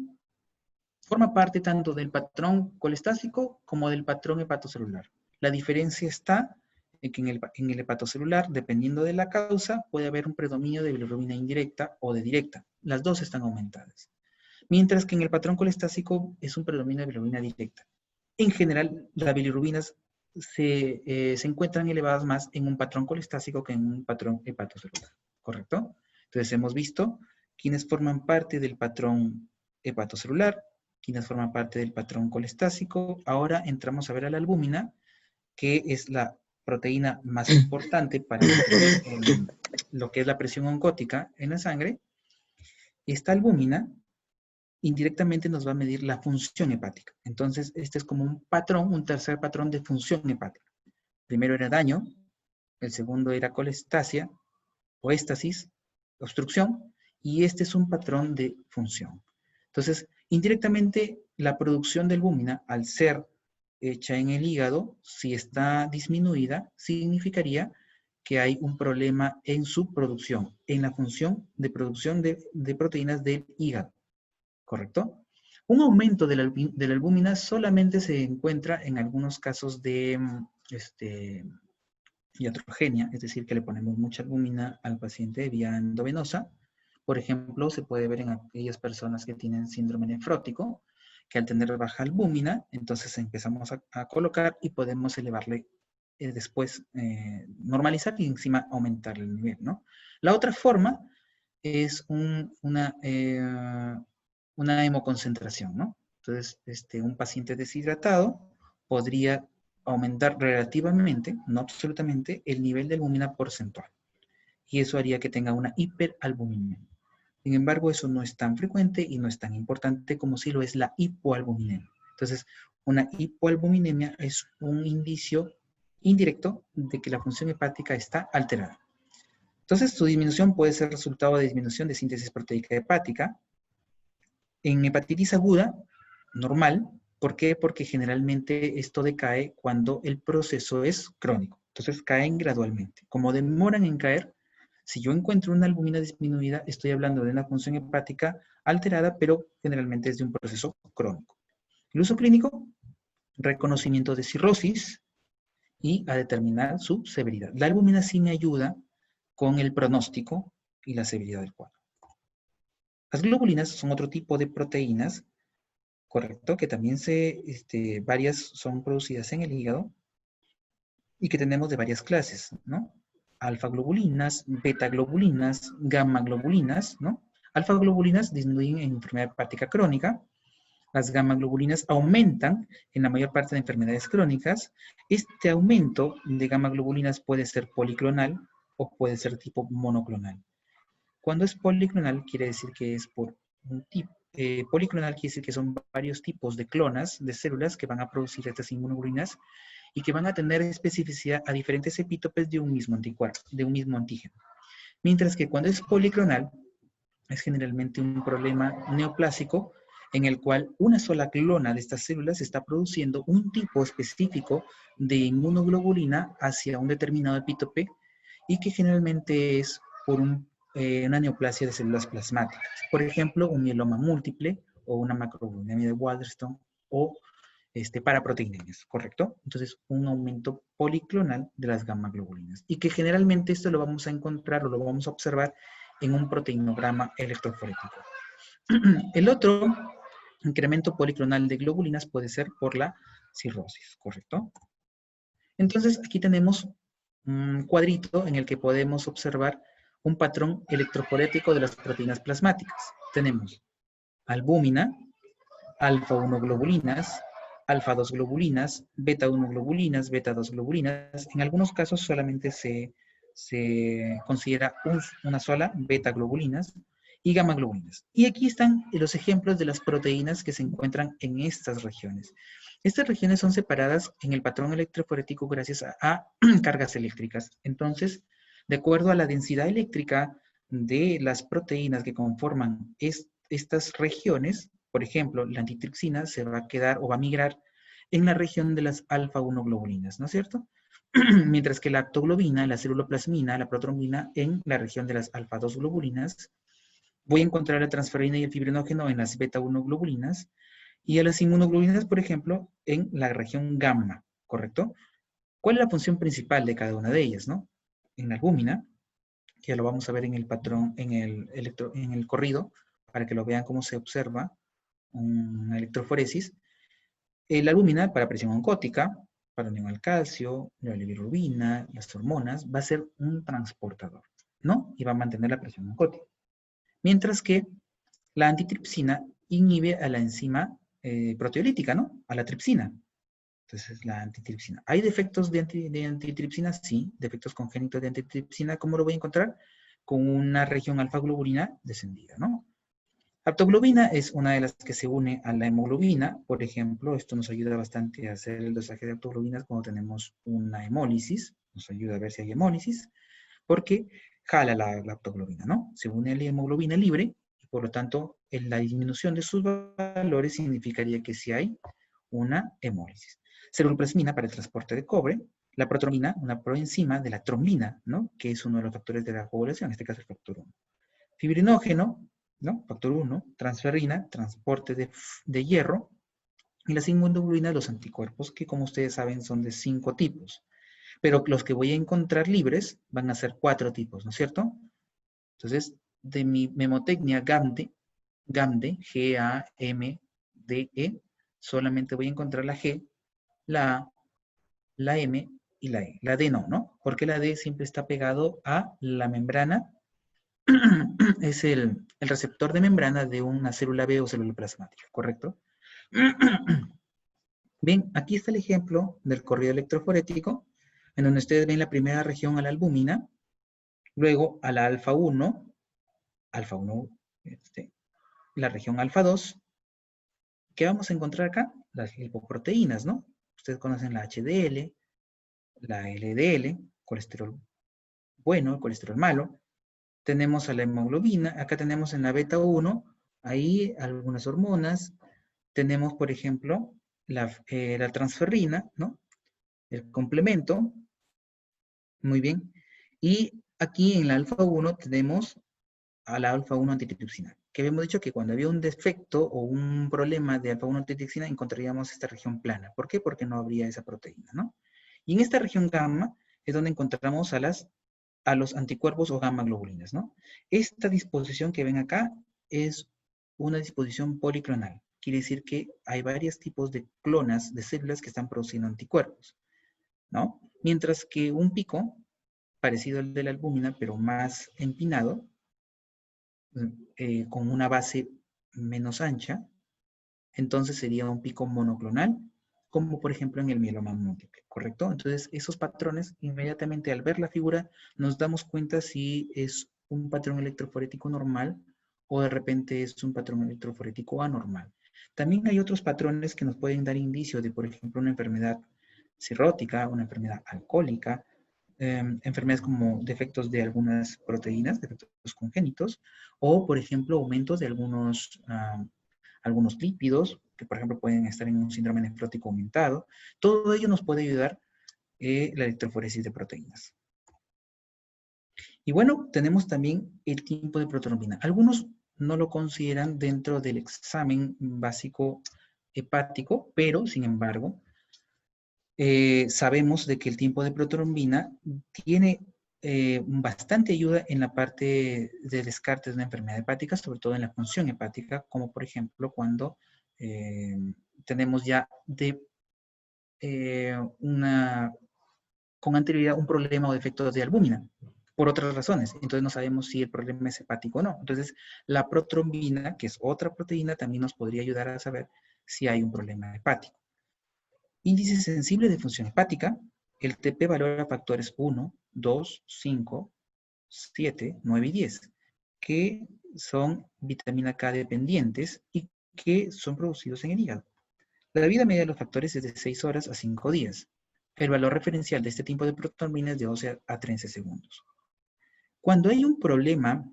forma parte tanto del patrón colestásico como del patrón hepatocelular. La diferencia está en que en el hepatocelular, dependiendo de la causa, puede haber un predominio de bilirrubina indirecta o de directa. Las dos están aumentadas. Mientras que en el patrón colestásico es un predominio de bilirrubina directa. En general, las bilirrubinas se encuentran elevadas más en un patrón colestásico que en un patrón hepatocelular, ¿correcto? Entonces hemos visto quiénes forman parte del patrón hepatocelular, quienes forman parte del patrón colestásico. Ahora entramos a ver a la albúmina, que es la proteína más importante para lo que es la presión oncótica en la sangre. Esta albúmina indirectamente nos va a medir la función hepática. Entonces, este es como un patrón, un tercer patrón de función hepática. Primero era daño, el segundo era colestasia, o éstasis, obstrucción, y este es un patrón de función. Entonces, indirectamente, la producción de albúmina, al ser hecha en el hígado, si está disminuida, significaría que hay un problema en su producción, en la función de producción de proteínas del hígado, ¿correcto? Un aumento de la albúmina solamente se encuentra en algunos casos de iatrogenia, es decir, que le ponemos mucha albúmina al paciente vía endovenosa. Por ejemplo, se puede ver en aquellas personas que tienen síndrome nefrótico, que al tener baja albúmina, entonces empezamos a colocar y podemos elevarle después, normalizar y encima aumentar el nivel, ¿no? La otra forma es una hemoconcentración, ¿no? Entonces, un paciente deshidratado podría aumentar relativamente, no absolutamente, el nivel de albúmina porcentual. Y eso haría que tenga una hiperalbuminemia. Sin embargo, eso no es tan frecuente y no es tan importante como si lo es la hipoalbuminemia. Entonces, una hipoalbuminemia es un indicio indirecto de que la función hepática está alterada. Entonces, su disminución puede ser resultado de disminución de síntesis proteica hepática. En hepatitis aguda, normal. ¿Por qué? Porque generalmente esto decae cuando el proceso es crónico. Entonces, caen gradualmente. Como demoran en caer, si yo encuentro una albúmina disminuida, estoy hablando de una función hepática alterada, pero generalmente es de un proceso crónico. El uso clínico, reconocimiento de cirrosis y a determinar su severidad. La albúmina sí me ayuda con el pronóstico y la severidad del cuadro. Las globulinas son otro tipo de proteínas, correcto, que también varias son producidas en el hígado y que tenemos de varias clases, ¿no? Alfa-globulinas, beta-globulinas, gamma-globulinas, ¿no? Alfa-globulinas disminuyen en enfermedad hepática crónica, las gamma-globulinas aumentan en la mayor parte de enfermedades crónicas. Este aumento de gamma-globulinas puede ser policlonal o puede ser tipo monoclonal. Cuando es policlonal, quiere decir que es por un tipo. Policlonal quiere decir que son varios tipos de clonas de células que van a producir estas inmunoglobulinas y que van a tener especificidad a diferentes epítopes de un mismo anticuerpo, de un mismo antígeno. Mientras que cuando es policlonal, es generalmente un problema neoplásico en el cual una sola clona de estas células está produciendo un tipo específico de inmunoglobulina hacia un determinado epítope y que generalmente es por una neoplasia de células plasmáticas. Por ejemplo, un mieloma múltiple o una macroglobulinemia de Waldenström o paraproteinemias, ¿correcto? Entonces, un aumento policlonal de las gamma globulinas. Y que generalmente esto lo vamos a encontrar o lo vamos a observar en un proteinograma electroforético. El otro incremento policlonal de globulinas puede ser por la cirrosis, ¿correcto? Entonces, aquí tenemos un cuadrito en el que podemos observar un patrón electroforético de las proteínas plasmáticas. Tenemos albúmina, alfa-1 globulinas, alfa-2 globulinas, beta-1 globulinas, beta-2 globulinas. En algunos casos solamente se considera una sola beta-globulinas y gamma-globulinas. Y aquí están los ejemplos de las proteínas que se encuentran en estas regiones. Estas regiones son separadas en el patrón electroforético gracias a cargas eléctricas. Entonces, de acuerdo a la densidad eléctrica de las proteínas que conforman estas regiones, por ejemplo, la antitripsina se va a quedar o va a migrar en la región de las alfa-1 globulinas, ¿no es cierto? Mientras que la aptoglobina, la ceruloplasmina, la protrombina en la región de las alfa-2 globulinas. Voy a encontrar la transferrina y el fibrinógeno en las beta-1 globulinas y a las inmunoglobulinas, por ejemplo, en la región gamma, ¿correcto? ¿Cuál es la función principal de cada una de ellas, no? En la albúmina, que ya lo vamos a ver en el patrón, en el corrido, para que lo vean cómo se observa una electroforesis. La albúmina para presión oncótica, para unión al calcio, la bilirrubina, las hormonas, va a ser un transportador, ¿no? Y va a mantener la presión oncótica. Mientras que la antitripsina inhibe a la enzima proteolítica, ¿no? A la tripsina. Entonces, la antitripsina. ¿Hay defectos de antitripsina? Sí, defectos congénitos de antitripsina. ¿Cómo lo voy a encontrar? Con una región alfa-globulina descendida, ¿no? Aptoglobina es una de las que se une a la hemoglobina, por ejemplo. Esto nos ayuda bastante a hacer el dosaje de aptoglobinas cuando tenemos una hemólisis. Nos ayuda a ver si hay hemólisis, porque jala la aptoglobina, ¿no? Se une a la hemoglobina libre y por lo tanto la disminución de sus valores significaría que sí hay una hemólisis. Ceruloplasmina para el transporte de cobre, la protrombina, una proenzima de la trombina, ¿no? Que es uno de los factores de la coagulación, en este caso el factor 1. Fibrinógeno, ¿no? Factor 1, transferrina, transporte de hierro, y las inmunoglobulinas, los anticuerpos, que como ustedes saben son de 5 tipos. Pero los que voy a encontrar libres van a ser 4 tipos, ¿no es cierto? Entonces, de mi memotecnia GAMDE, G-A-M-D-E, solamente voy a encontrar la G, la A, la M y la E. La D no, ¿no? Porque la D siempre está pegado a la membrana, es el receptor de membrana de una célula B o célula plasmática, ¿correcto? Bien, aquí está el ejemplo del corrido electroforético, en donde ustedes ven la primera región a la albúmina, luego a la alfa-1, la región alfa-2. ¿Qué vamos a encontrar acá? Las lipoproteínas, ¿no? Ustedes conocen la HDL, la LDL, colesterol bueno, el colesterol malo. Tenemos a la hemoglobina, acá tenemos en la beta-1, ahí algunas hormonas. Tenemos, por ejemplo, la transferrina, ¿no? El complemento. Muy bien. Y aquí en la alfa-1 tenemos a la alfa-1 antitripsina, que habíamos dicho que cuando había un defecto o un problema de alfa-1 antitripsina encontraríamos esta región plana. ¿Por qué? Porque no habría esa proteína, ¿no? Y en esta región gamma es donde encontramos a los anticuerpos o gamma globulinas, ¿no? Esta disposición que ven acá es una disposición policlonal. Quiere decir que hay varios tipos de clonas de células que están produciendo anticuerpos, ¿no? Mientras que un pico, parecido al de la albúmina, pero más empinado, con una base menos ancha, entonces sería un pico monoclonal, como por ejemplo en el mieloma múltiple, ¿correcto? Entonces esos patrones, inmediatamente al ver la figura, nos damos cuenta si es un patrón electroforético normal o de repente es un patrón electroforético anormal. También hay otros patrones que nos pueden dar indicio de, por ejemplo, una enfermedad cirrótica, una enfermedad alcohólica, enfermedades como defectos de algunas proteínas, defectos congénitos, o por ejemplo aumentos de algunos lípidos, que por ejemplo pueden estar en un síndrome nefrótico aumentado. Todo ello nos puede ayudar la electroforesis de proteínas. Y bueno, tenemos también el tiempo de protrombina. Algunos no lo consideran dentro del examen básico hepático, pero sin embargo, sabemos de que el tiempo de protrombina tiene bastante ayuda en la parte de descarte de una enfermedad hepática, sobre todo en la función hepática, como por ejemplo cuando tenemos ya con anterioridad un problema o defecto de albúmina, por otras razones. Entonces no sabemos si el problema es hepático o no. Entonces la protrombina, que es otra proteína, también nos podría ayudar a saber si hay un problema hepático. Índice sensible de función hepática, el TP valora factores 1, 2, 5, 7, 9 y 10, que son vitamina K dependientes y que son producidos en el hígado. La vida media de los factores es de 6 horas a 5 días. El valor referencial de este tipo de protrombina es de 12 a 13 segundos. Cuando hay un problema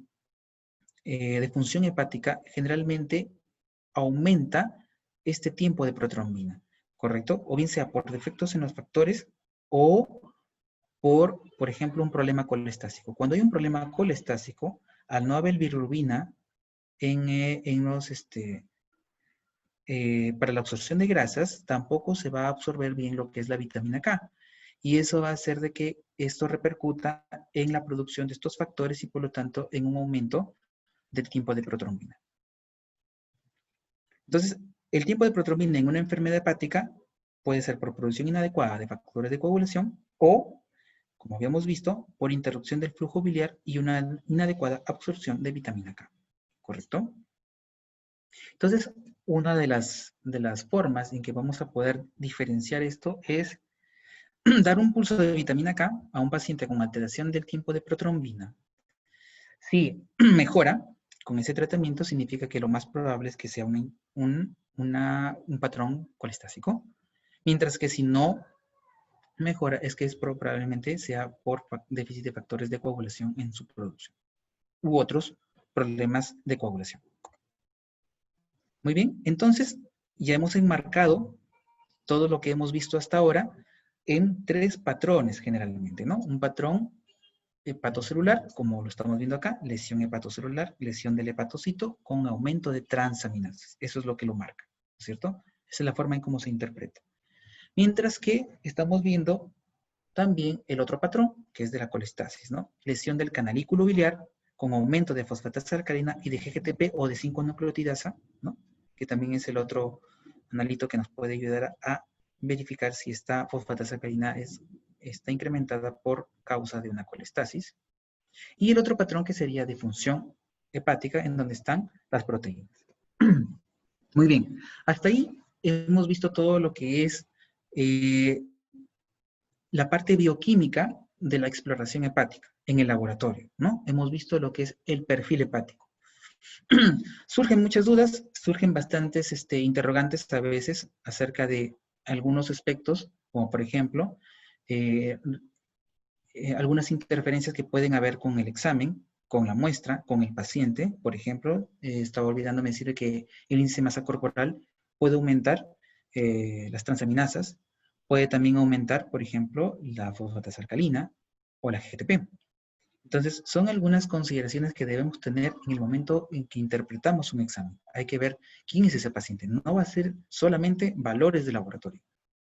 de función hepática, generalmente aumenta este tiempo de protrombina, ¿correcto? O bien sea por defectos en los factores o por ejemplo, un problema colestásico. Cuando hay un problema colestásico, al no haber bilirrubina para la absorción de grasas, tampoco se va a absorber bien lo que es la vitamina K. Y eso va a hacer de que esto repercuta en la producción de estos factores y por lo tanto en un aumento del tiempo de protrombina. Entonces, el tiempo de protrombina en una enfermedad hepática puede ser por producción inadecuada de factores de coagulación o, como habíamos visto, por interrupción del flujo biliar y una inadecuada absorción de vitamina K. ¿Correcto? Entonces, una de las formas en que vamos a poder diferenciar esto es dar un pulso de vitamina K a un paciente con alteración del tiempo de protrombina. Si mejora con ese tratamiento, significa que lo más probable es que sea un patrón colestásico, mientras que si no mejora es que probablemente sea por déficit de factores de coagulación en su producción u otros problemas de coagulación. Muy bien, entonces ya hemos enmarcado todo lo que hemos visto hasta ahora en 3 patrones generalmente, ¿no? Un patrón hepatocelular, como lo estamos viendo acá, lesión hepatocelular, lesión del hepatocito con aumento de transaminasas. Eso es lo que lo marca, ¿no es cierto? Esa es la forma en cómo se interpreta. Mientras que estamos viendo también el otro patrón, que es de la colestasis, ¿no? Lesión del canalículo biliar con aumento de fosfatasa alcalina y de GGTP o de 5-nucleotidasa, ¿no? Que también es el otro analito que nos puede ayudar a verificar si esta fosfatasa alcalina está incrementada por causa de una colestasis. Y el otro patrón que sería de función hepática, en donde están las proteínas. Muy bien, hasta ahí hemos visto todo lo que es la parte bioquímica de la exploración hepática en el laboratorio, ¿no? Hemos visto lo que es el perfil hepático. Surgen muchas dudas, surgen bastantes interrogantes a veces acerca de algunos aspectos, como por ejemplo, algunas interferencias que pueden haber con el examen, con la muestra, con el paciente. Por ejemplo, estaba olvidándome decir que el índice de masa corporal puede aumentar las transaminasas, puede también aumentar, por ejemplo, la fosfatasa alcalina o la GTP. Entonces, son algunas consideraciones que debemos tener en el momento en que interpretamos un examen. Hay que ver quién es ese paciente. No va a ser solamente valores de laboratorio.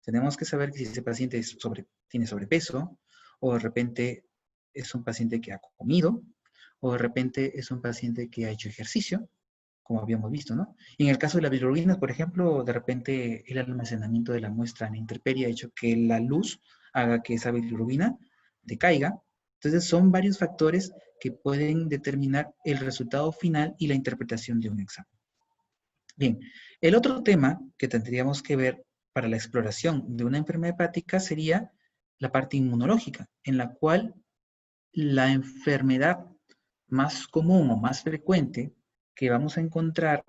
Tenemos que saber que si ese paciente tiene sobrepeso, o de repente es un paciente que ha comido, o de repente es un paciente que ha hecho ejercicio, como habíamos visto, ¿no? Y en el caso de la bilirrubina, por ejemplo, de repente el almacenamiento de la muestra en la intemperie ha hecho que la luz haga que esa bilirrubina decaiga. Entonces son varios factores que pueden determinar el resultado final y la interpretación de un examen. Bien, el otro tema que tendríamos que ver para la exploración de una enfermedad hepática sería la parte inmunológica, en la cual la enfermedad más común o más frecuente que vamos a encontrar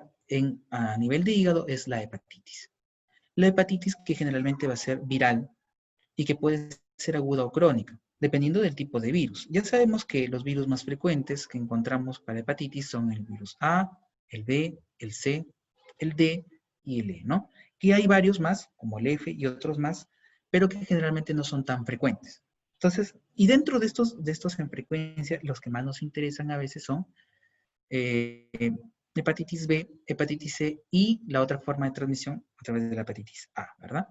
a nivel de hígado es la hepatitis. La hepatitis que generalmente va a ser viral y que puede ser aguda o crónica, dependiendo del tipo de virus. Ya sabemos que los virus más frecuentes que encontramos para hepatitis son el virus A, el B, el C, el D y el E, ¿no? Y hay varios más, como el F y otros más, pero que generalmente no son tan frecuentes. Entonces, y dentro de estos en frecuencia, los que más nos interesan a veces son eh, hepatitis B, hepatitis C y la otra forma de transmisión a través de la hepatitis A, ¿verdad?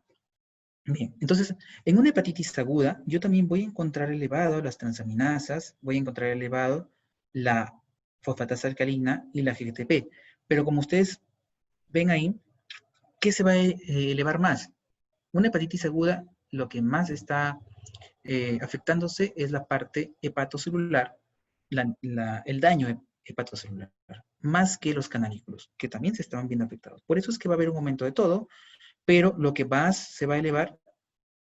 Bien, entonces, en una hepatitis aguda, yo también voy a encontrar elevado las transaminasas, voy a encontrar elevado la fosfatasa alcalina y la GTP. Pero como ustedes ven ahí, ¿qué se va a elevar más? Una hepatitis aguda, lo que más está afectándose es la parte hepatocelular, el daño hepatocelular, más que los canalículos, que también se estaban viendo afectados. Por eso es que va a haber un aumento de todo, pero lo que más se va a elevar,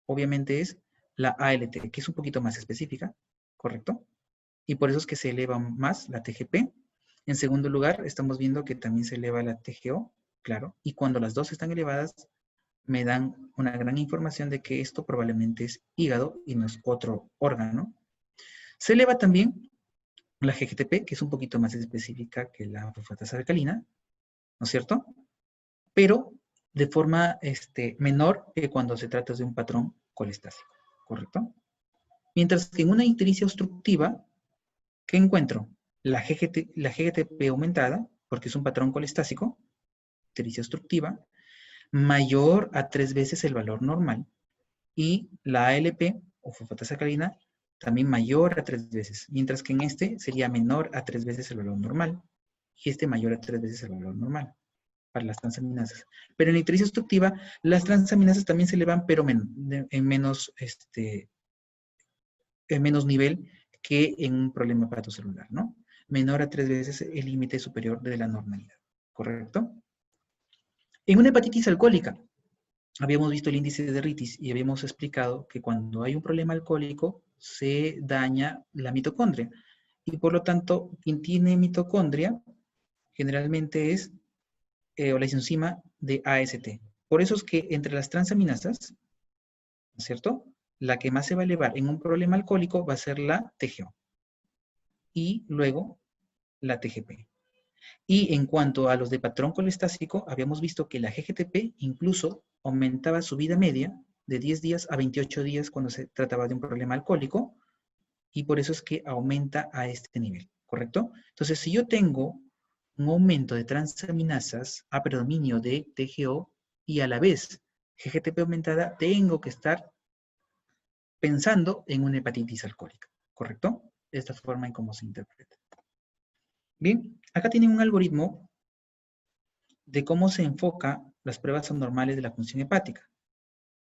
obviamente, es la ALT, que es un poquito más específica, ¿correcto? Y por eso es que se eleva más la TGP. En segundo lugar, estamos viendo que también se eleva la TGO, claro, y cuando las dos están elevadas, me dan una gran información de que esto probablemente es hígado y no es otro órgano. Se eleva también la GGTP, que es un poquito más específica que la fosfatasa alcalina, ¿no es cierto? Pero de forma menor que cuando se trata de un patrón colestásico, ¿correcto? Mientras que en una ictericia obstructiva, ¿qué encuentro? La GGTP aumentada, porque es un patrón colestásico, ictericia obstructiva, mayor a 3 veces el valor normal, y la ALP, o fosfatasa alcalina, también mayor a 3 veces, mientras que en este sería menor a 3 veces el valor normal, y este mayor a 3 veces el valor normal para las transaminasas. Pero en la ictericia obstructiva, las transaminasas también se elevan, pero en menos nivel que en un problema hepatocelular, ¿no? Menor a 3 veces el límite superior de la normalidad, ¿correcto? En una hepatitis alcohólica, habíamos visto el índice de Ritis y habíamos explicado que cuando hay un problema alcohólico se daña la mitocondria. Y por lo tanto, quien tiene mitocondria generalmente es o la enzima de AST. Por eso es que entre las transaminasas, ¿no es cierto? La que más se va a elevar en un problema alcohólico va a ser la TGO y luego la TGP. Y en cuanto a los de patrón colestásico, habíamos visto que la GGTP incluso aumentaba su vida media de 10 días a 28 días cuando se trataba de un problema alcohólico, y por eso es que aumenta a este nivel, ¿correcto? Entonces, si yo tengo un aumento de transaminasas a predominio de TGO y a la vez GGTP aumentada, tengo que estar pensando en una hepatitis alcohólica, ¿correcto? De esta forma en cómo se interpreta. Bien, acá tienen un algoritmo de cómo se enfoca las pruebas anormales de la función hepática.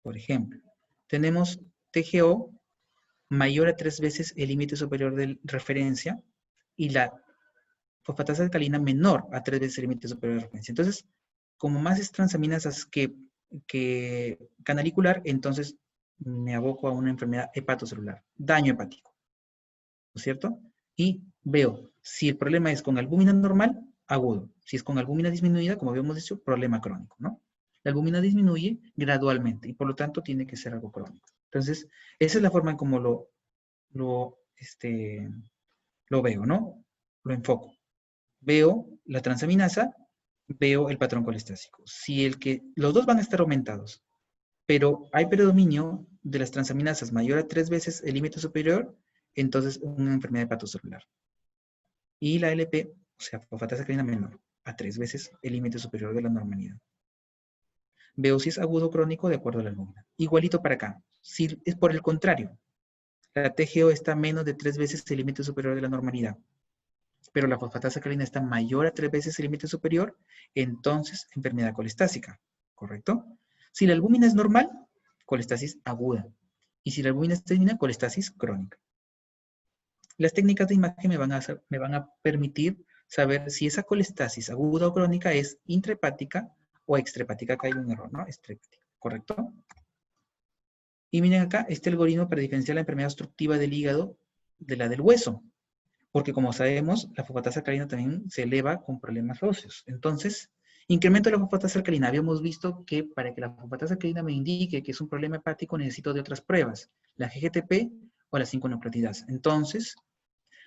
Por ejemplo, tenemos TGO mayor a 3 veces el límite superior de referencia y la fosfatasa alcalina menor a 3 veces el límite superior de referencia. Entonces, como más es transaminasas que canalicular, entonces me aboco a una enfermedad hepatocelular, daño hepático, ¿no es cierto? Y veo si el problema es con albúmina normal, agudo. Si es con albúmina disminuida, como habíamos dicho, problema crónico, ¿no? La albúmina disminuye gradualmente y por lo tanto tiene que ser algo crónico. Entonces, esa es la forma en cómo lo veo, ¿no? Lo enfoco. Veo la transaminasa, veo el patrón colestásico. Si los dos van a estar aumentados, pero hay predominio de las transaminasas mayor a 3 veces el límite superior, entonces una enfermedad hepatocelular. Y la LP, o sea, fosfatasa alcalina menor, a 3 veces el límite superior de la normalidad. Veo si es agudo o crónico de acuerdo a la albúmina. Igualito para acá. Si es por el contrario, la TGO está menos de 3 veces el límite superior de la normalidad, pero la fosfatasa alcalina está mayor a 3 veces el límite superior, entonces enfermedad colestásica, ¿correcto? Si la albúmina es normal, colestasis aguda. Y si la albúmina es disminuida, colestasis crónica. Las técnicas de imagen me van a permitir saber si esa colestasis aguda o crónica es intrahepática o extrahepática. Acá hay un error, ¿no? Extrahepática, ¿correcto? Y miren acá, este algoritmo para diferenciar la enfermedad obstructiva del hígado de la del hueso. Porque como sabemos, la fosfatasa alcalina también se eleva con problemas óseos. Entonces, incremento de la fosfatasa alcalina. Habíamos visto que para que la fosfatasa alcalina me indique que es un problema hepático, necesito de otras pruebas, la GGTP o la 5-nucleotidasa. Entonces,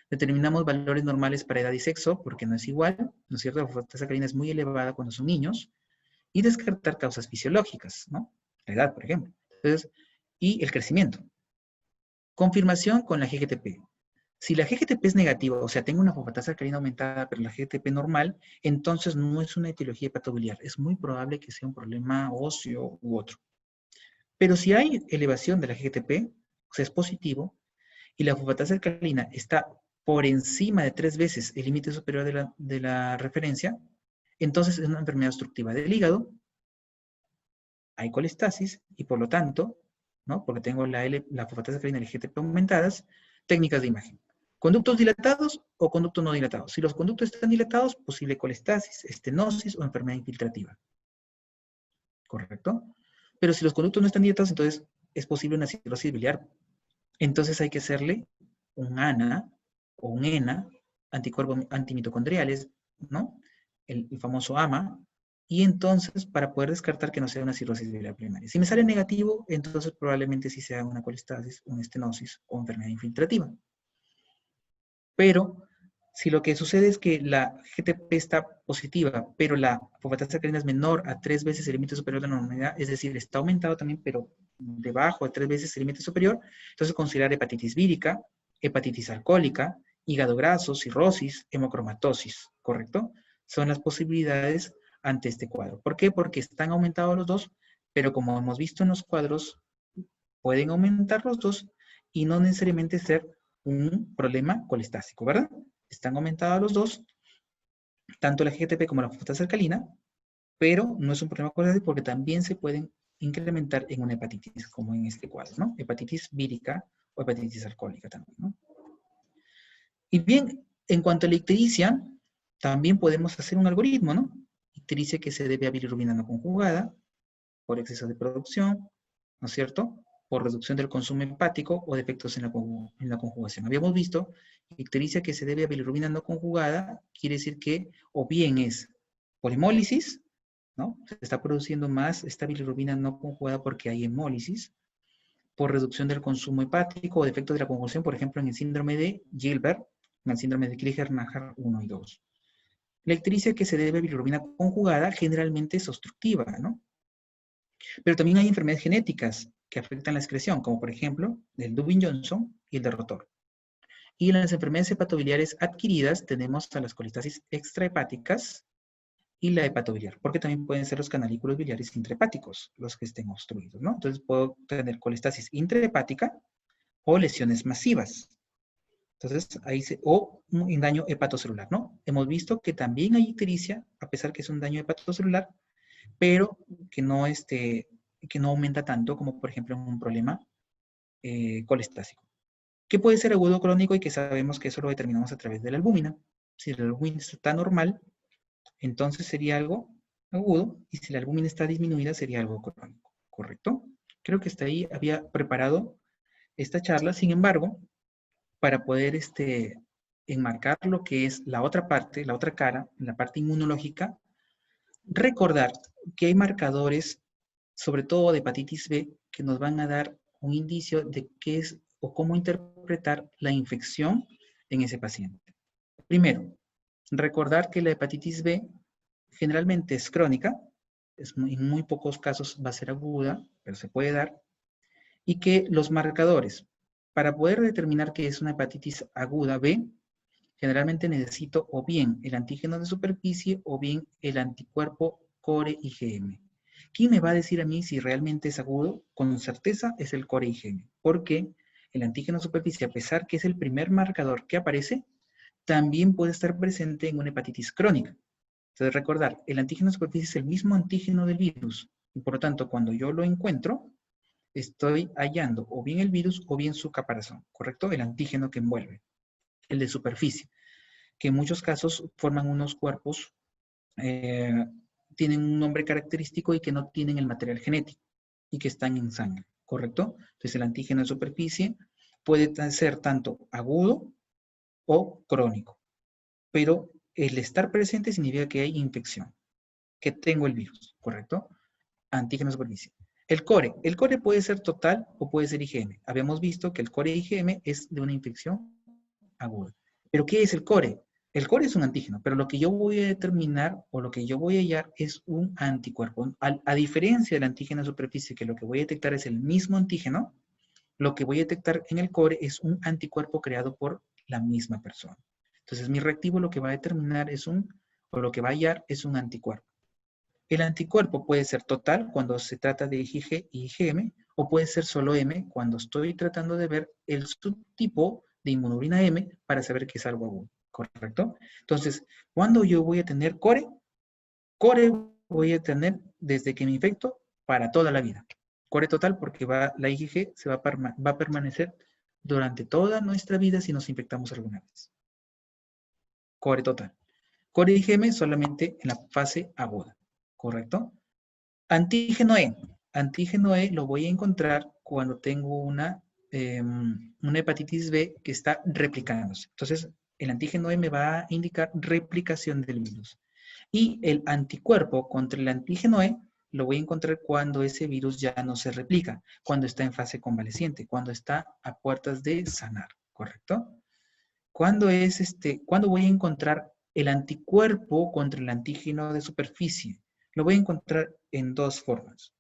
determinamos valores normales para edad y sexo, porque no es igual, ¿no es cierto? La fosfatasa alcalina es muy elevada cuando son niños, y descartar causas fisiológicas, ¿no? La edad, por ejemplo. Entonces, y el crecimiento. Confirmación con la GGTP. Si la GGTP es negativa, o sea, tengo una fosfatasa alcalina aumentada, pero la GGTP normal, entonces no es una etiología hepatobiliar. Es muy probable que sea un problema óseo u otro. Pero si hay elevación de la GGTP, o sea, es positivo, y la fosfatasa alcalina está por encima de 3 veces el límite superior de la referencia, entonces es una enfermedad obstructiva del hígado, hay colestasis, y por lo tanto, ¿no? Porque tengo la fosfatasa alcalina y la GGTP aumentadas, técnicas de imagen. ¿Conductos dilatados o conductos no dilatados? Si los conductos están dilatados, posible colestasis, estenosis o enfermedad infiltrativa. ¿Correcto? Pero si los conductos no están dilatados, entonces es posible una cirrosis biliar. Entonces hay que hacerle un ANA o un ENA, anticuerpos antimitocondriales, ¿no? El famoso AMA, y entonces para poder descartar que no sea una cirrosis biliar primaria. Si me sale negativo, entonces probablemente sí sea una colestasis, una estenosis o enfermedad infiltrativa. Pero si lo que sucede es que la GTP está positiva, pero la fosfatasa alcalina es menor a 3 veces el límite superior de la normalidad, es decir, está aumentado también, pero debajo de 3 veces el límite superior, entonces considerar hepatitis vírica, hepatitis alcohólica, hígado graso, cirrosis, hemocromatosis, ¿correcto? Son las posibilidades ante este cuadro. ¿Por qué? Porque están aumentados los dos, pero como hemos visto en los cuadros, pueden aumentar los dos y no necesariamente ser un problema colestásico, ¿verdad? Están aumentados los dos, tanto la GTP como la fosfatasa alcalina, pero no es un problema colestásico porque también se pueden incrementar en una hepatitis, como en este cuadro, ¿no? Hepatitis vírica o hepatitis alcohólica también, ¿no? Y bien, en cuanto a la ictericia, también podemos hacer un algoritmo, ¿no? Ictericia que se debe a bilirrubina no conjugada, por exceso de producción, ¿no es cierto? Por reducción del consumo hepático o defectos en la conjugación. Habíamos visto que ictericia que se debe a bilirrubina no conjugada quiere decir que o bien es por hemólisis, ¿no? Se está produciendo más esta bilirrubina no conjugada porque hay hemólisis, por reducción del consumo hepático o defectos de la conjugación, por ejemplo, en el síndrome de Gilbert, en el síndrome de Krieger-Najjar 1 y 2. La ictericia que se debe a bilirrubina conjugada generalmente es obstructiva, ¿no? Pero también hay enfermedades genéticas que afectan la excreción, como por ejemplo el Dubin-Johnson y el de Rotor. Y en las enfermedades hepatobiliares adquiridas tenemos a las colestasis extrahepáticas y la hepatobiliar, porque también pueden ser los canalículos biliares intrahepáticos los que estén obstruidos, ¿no? Entonces puedo tener colestasis intrahepática o lesiones masivas. Entonces, o un daño hepatocelular, ¿no? Hemos visto que también hay ictericia, a pesar que es un daño hepatocelular, pero que no aumenta tanto como, por ejemplo, en un problema colestásico. Que puede ser agudo o crónico y que sabemos que eso lo determinamos a través de la albúmina. Si la albúmina está normal, entonces sería algo agudo, y si la albúmina está disminuida, sería algo crónico, ¿correcto? Creo que hasta ahí había preparado esta charla. Sin embargo, para poder enmarcar lo que es la otra parte, la otra cara, la parte inmunológica, recordar que hay marcadores, sobre todo de hepatitis B, que nos van a dar un indicio de qué es o cómo interpretar la infección en ese paciente. Primero, recordar que la hepatitis B generalmente es crónica, en muy pocos casos va a ser aguda, pero se puede dar, y que los marcadores, para poder determinar que es una hepatitis aguda B, generalmente necesito o bien el antígeno de superficie o bien el anticuerpo core IgM. ¿Quién me va a decir a mí si realmente es agudo? Con certeza es el core IgM, porque el antígeno de superficie, a pesar que es el primer marcador que aparece, también puede estar presente en una hepatitis crónica. Entonces recordar, el antígeno de superficie es el mismo antígeno del virus, y por lo tanto cuando yo lo encuentro, estoy hallando o bien el virus o bien su caparazón, ¿correcto? El antígeno que envuelve, el de superficie, que en muchos casos forman unos cuerpos, tienen un nombre característico y que no tienen el material genético y que están en sangre, ¿correcto? Entonces el antígeno de superficie puede ser tanto agudo o crónico, pero el estar presente significa que hay infección, que tengo el virus, ¿correcto? Antígeno de superficie. El core puede ser total o puede ser IgM. Habíamos visto que el core IgM es de una infección aguda. ¿Pero qué es el core? El core es un antígeno, pero lo que yo voy a determinar o lo que yo voy a hallar es un anticuerpo. A diferencia del antígeno de superficie, que lo que voy a detectar es el mismo antígeno, lo que voy a detectar en el core es un anticuerpo creado por la misma persona. Entonces, mi reactivo lo que va a determinar es o lo que va a hallar es un anticuerpo. El anticuerpo puede ser total cuando se trata de IgG y IgM, o puede ser solo M cuando estoy tratando de ver el subtipo de inmunoglobulina M para saber que es algo agudo, ¿correcto? Entonces, ¿cuándo yo voy a tener core? Core voy a tener desde que me infecto para toda la vida. Core total porque la IgG va a permanecer durante toda nuestra vida si nos infectamos alguna vez. Core total. Core IgM solamente en la fase aguda, ¿correcto? Antígeno E. Antígeno E lo voy a encontrar cuando tengo una hepatitis B que está replicándose. Entonces, el antígeno E me va a indicar replicación del virus. Y el anticuerpo contra el antígeno E lo voy a encontrar cuando ese virus ya no se replica, cuando está en fase convaleciente, cuando está a puertas de sanar, ¿correcto? ¿Cuándo voy a encontrar el anticuerpo contra el antígeno de superficie? Lo voy a encontrar en dos formas.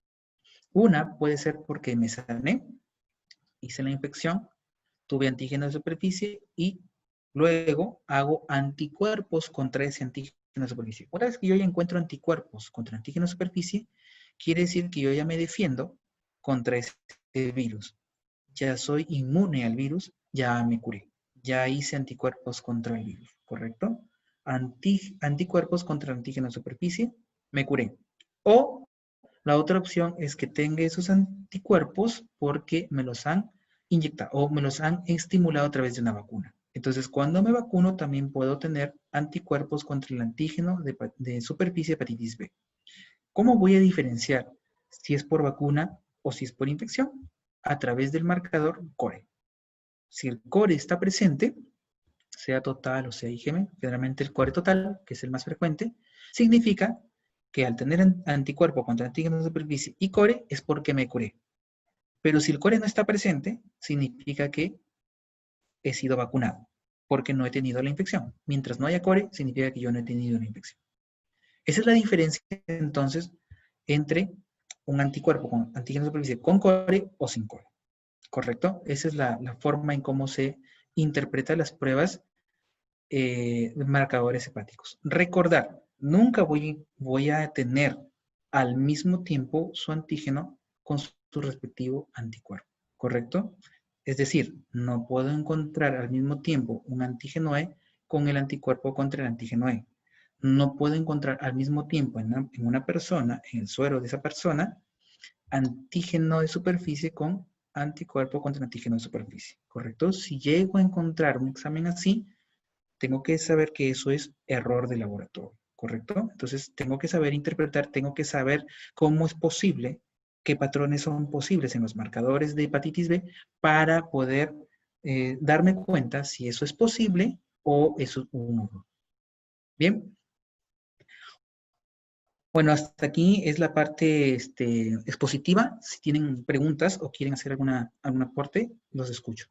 Una puede ser porque me sané, hice la infección, tuve antígeno de superficie y luego hago anticuerpos contra ese antígeno de superficie. Una vez que yo ya encuentro anticuerpos contra antígeno de superficie, quiere decir que yo ya me defiendo contra ese virus. Ya soy inmune al virus, ya me curé. Ya hice anticuerpos contra el virus, ¿correcto? Anticuerpos contra el antígeno de superficie, me curé. O la otra opción es que tenga esos anticuerpos porque me los han inyectado o me los han estimulado a través de una vacuna. Entonces, cuando me vacuno, también puedo tener anticuerpos contra el antígeno de superficie hepatitis B. ¿Cómo voy a diferenciar si es por vacuna o si es por infección? A través del marcador core. Si el core está presente, sea total o sea IgM, generalmente el core total, que es el más frecuente, significa que al tener anticuerpo contra antígeno de superficie y core es porque me curé. Pero si el core no está presente, significa que he sido vacunado, porque no he tenido la infección. Mientras no haya core, significa que yo no he tenido la infección. Esa es la diferencia, entonces, entre un anticuerpo con antígeno de superficie con core o sin core. ¿Correcto? Esa es la forma en cómo se interpretan las pruebas marcadores hepáticos. Recordar, nunca voy a tener al mismo tiempo su antígeno con su respectivo anticuerpo, ¿correcto? Es decir, no puedo encontrar al mismo tiempo un antígeno E con el anticuerpo contra el antígeno E. No puedo encontrar al mismo tiempo en una persona, en el suero de esa persona, antígeno de superficie con anticuerpo contra antígeno de superficie, ¿correcto? Si llego a encontrar un examen así, tengo que saber que eso es error de laboratorio, ¿correcto? Entonces, tengo que saber interpretar, tengo que saber cómo es posible, qué patrones son posibles en los marcadores de hepatitis B para poder darme cuenta si eso es posible o eso es un error. Bien. Bueno, hasta aquí es la parte expositiva. Si tienen preguntas o quieren hacer algún aporte, los escucho.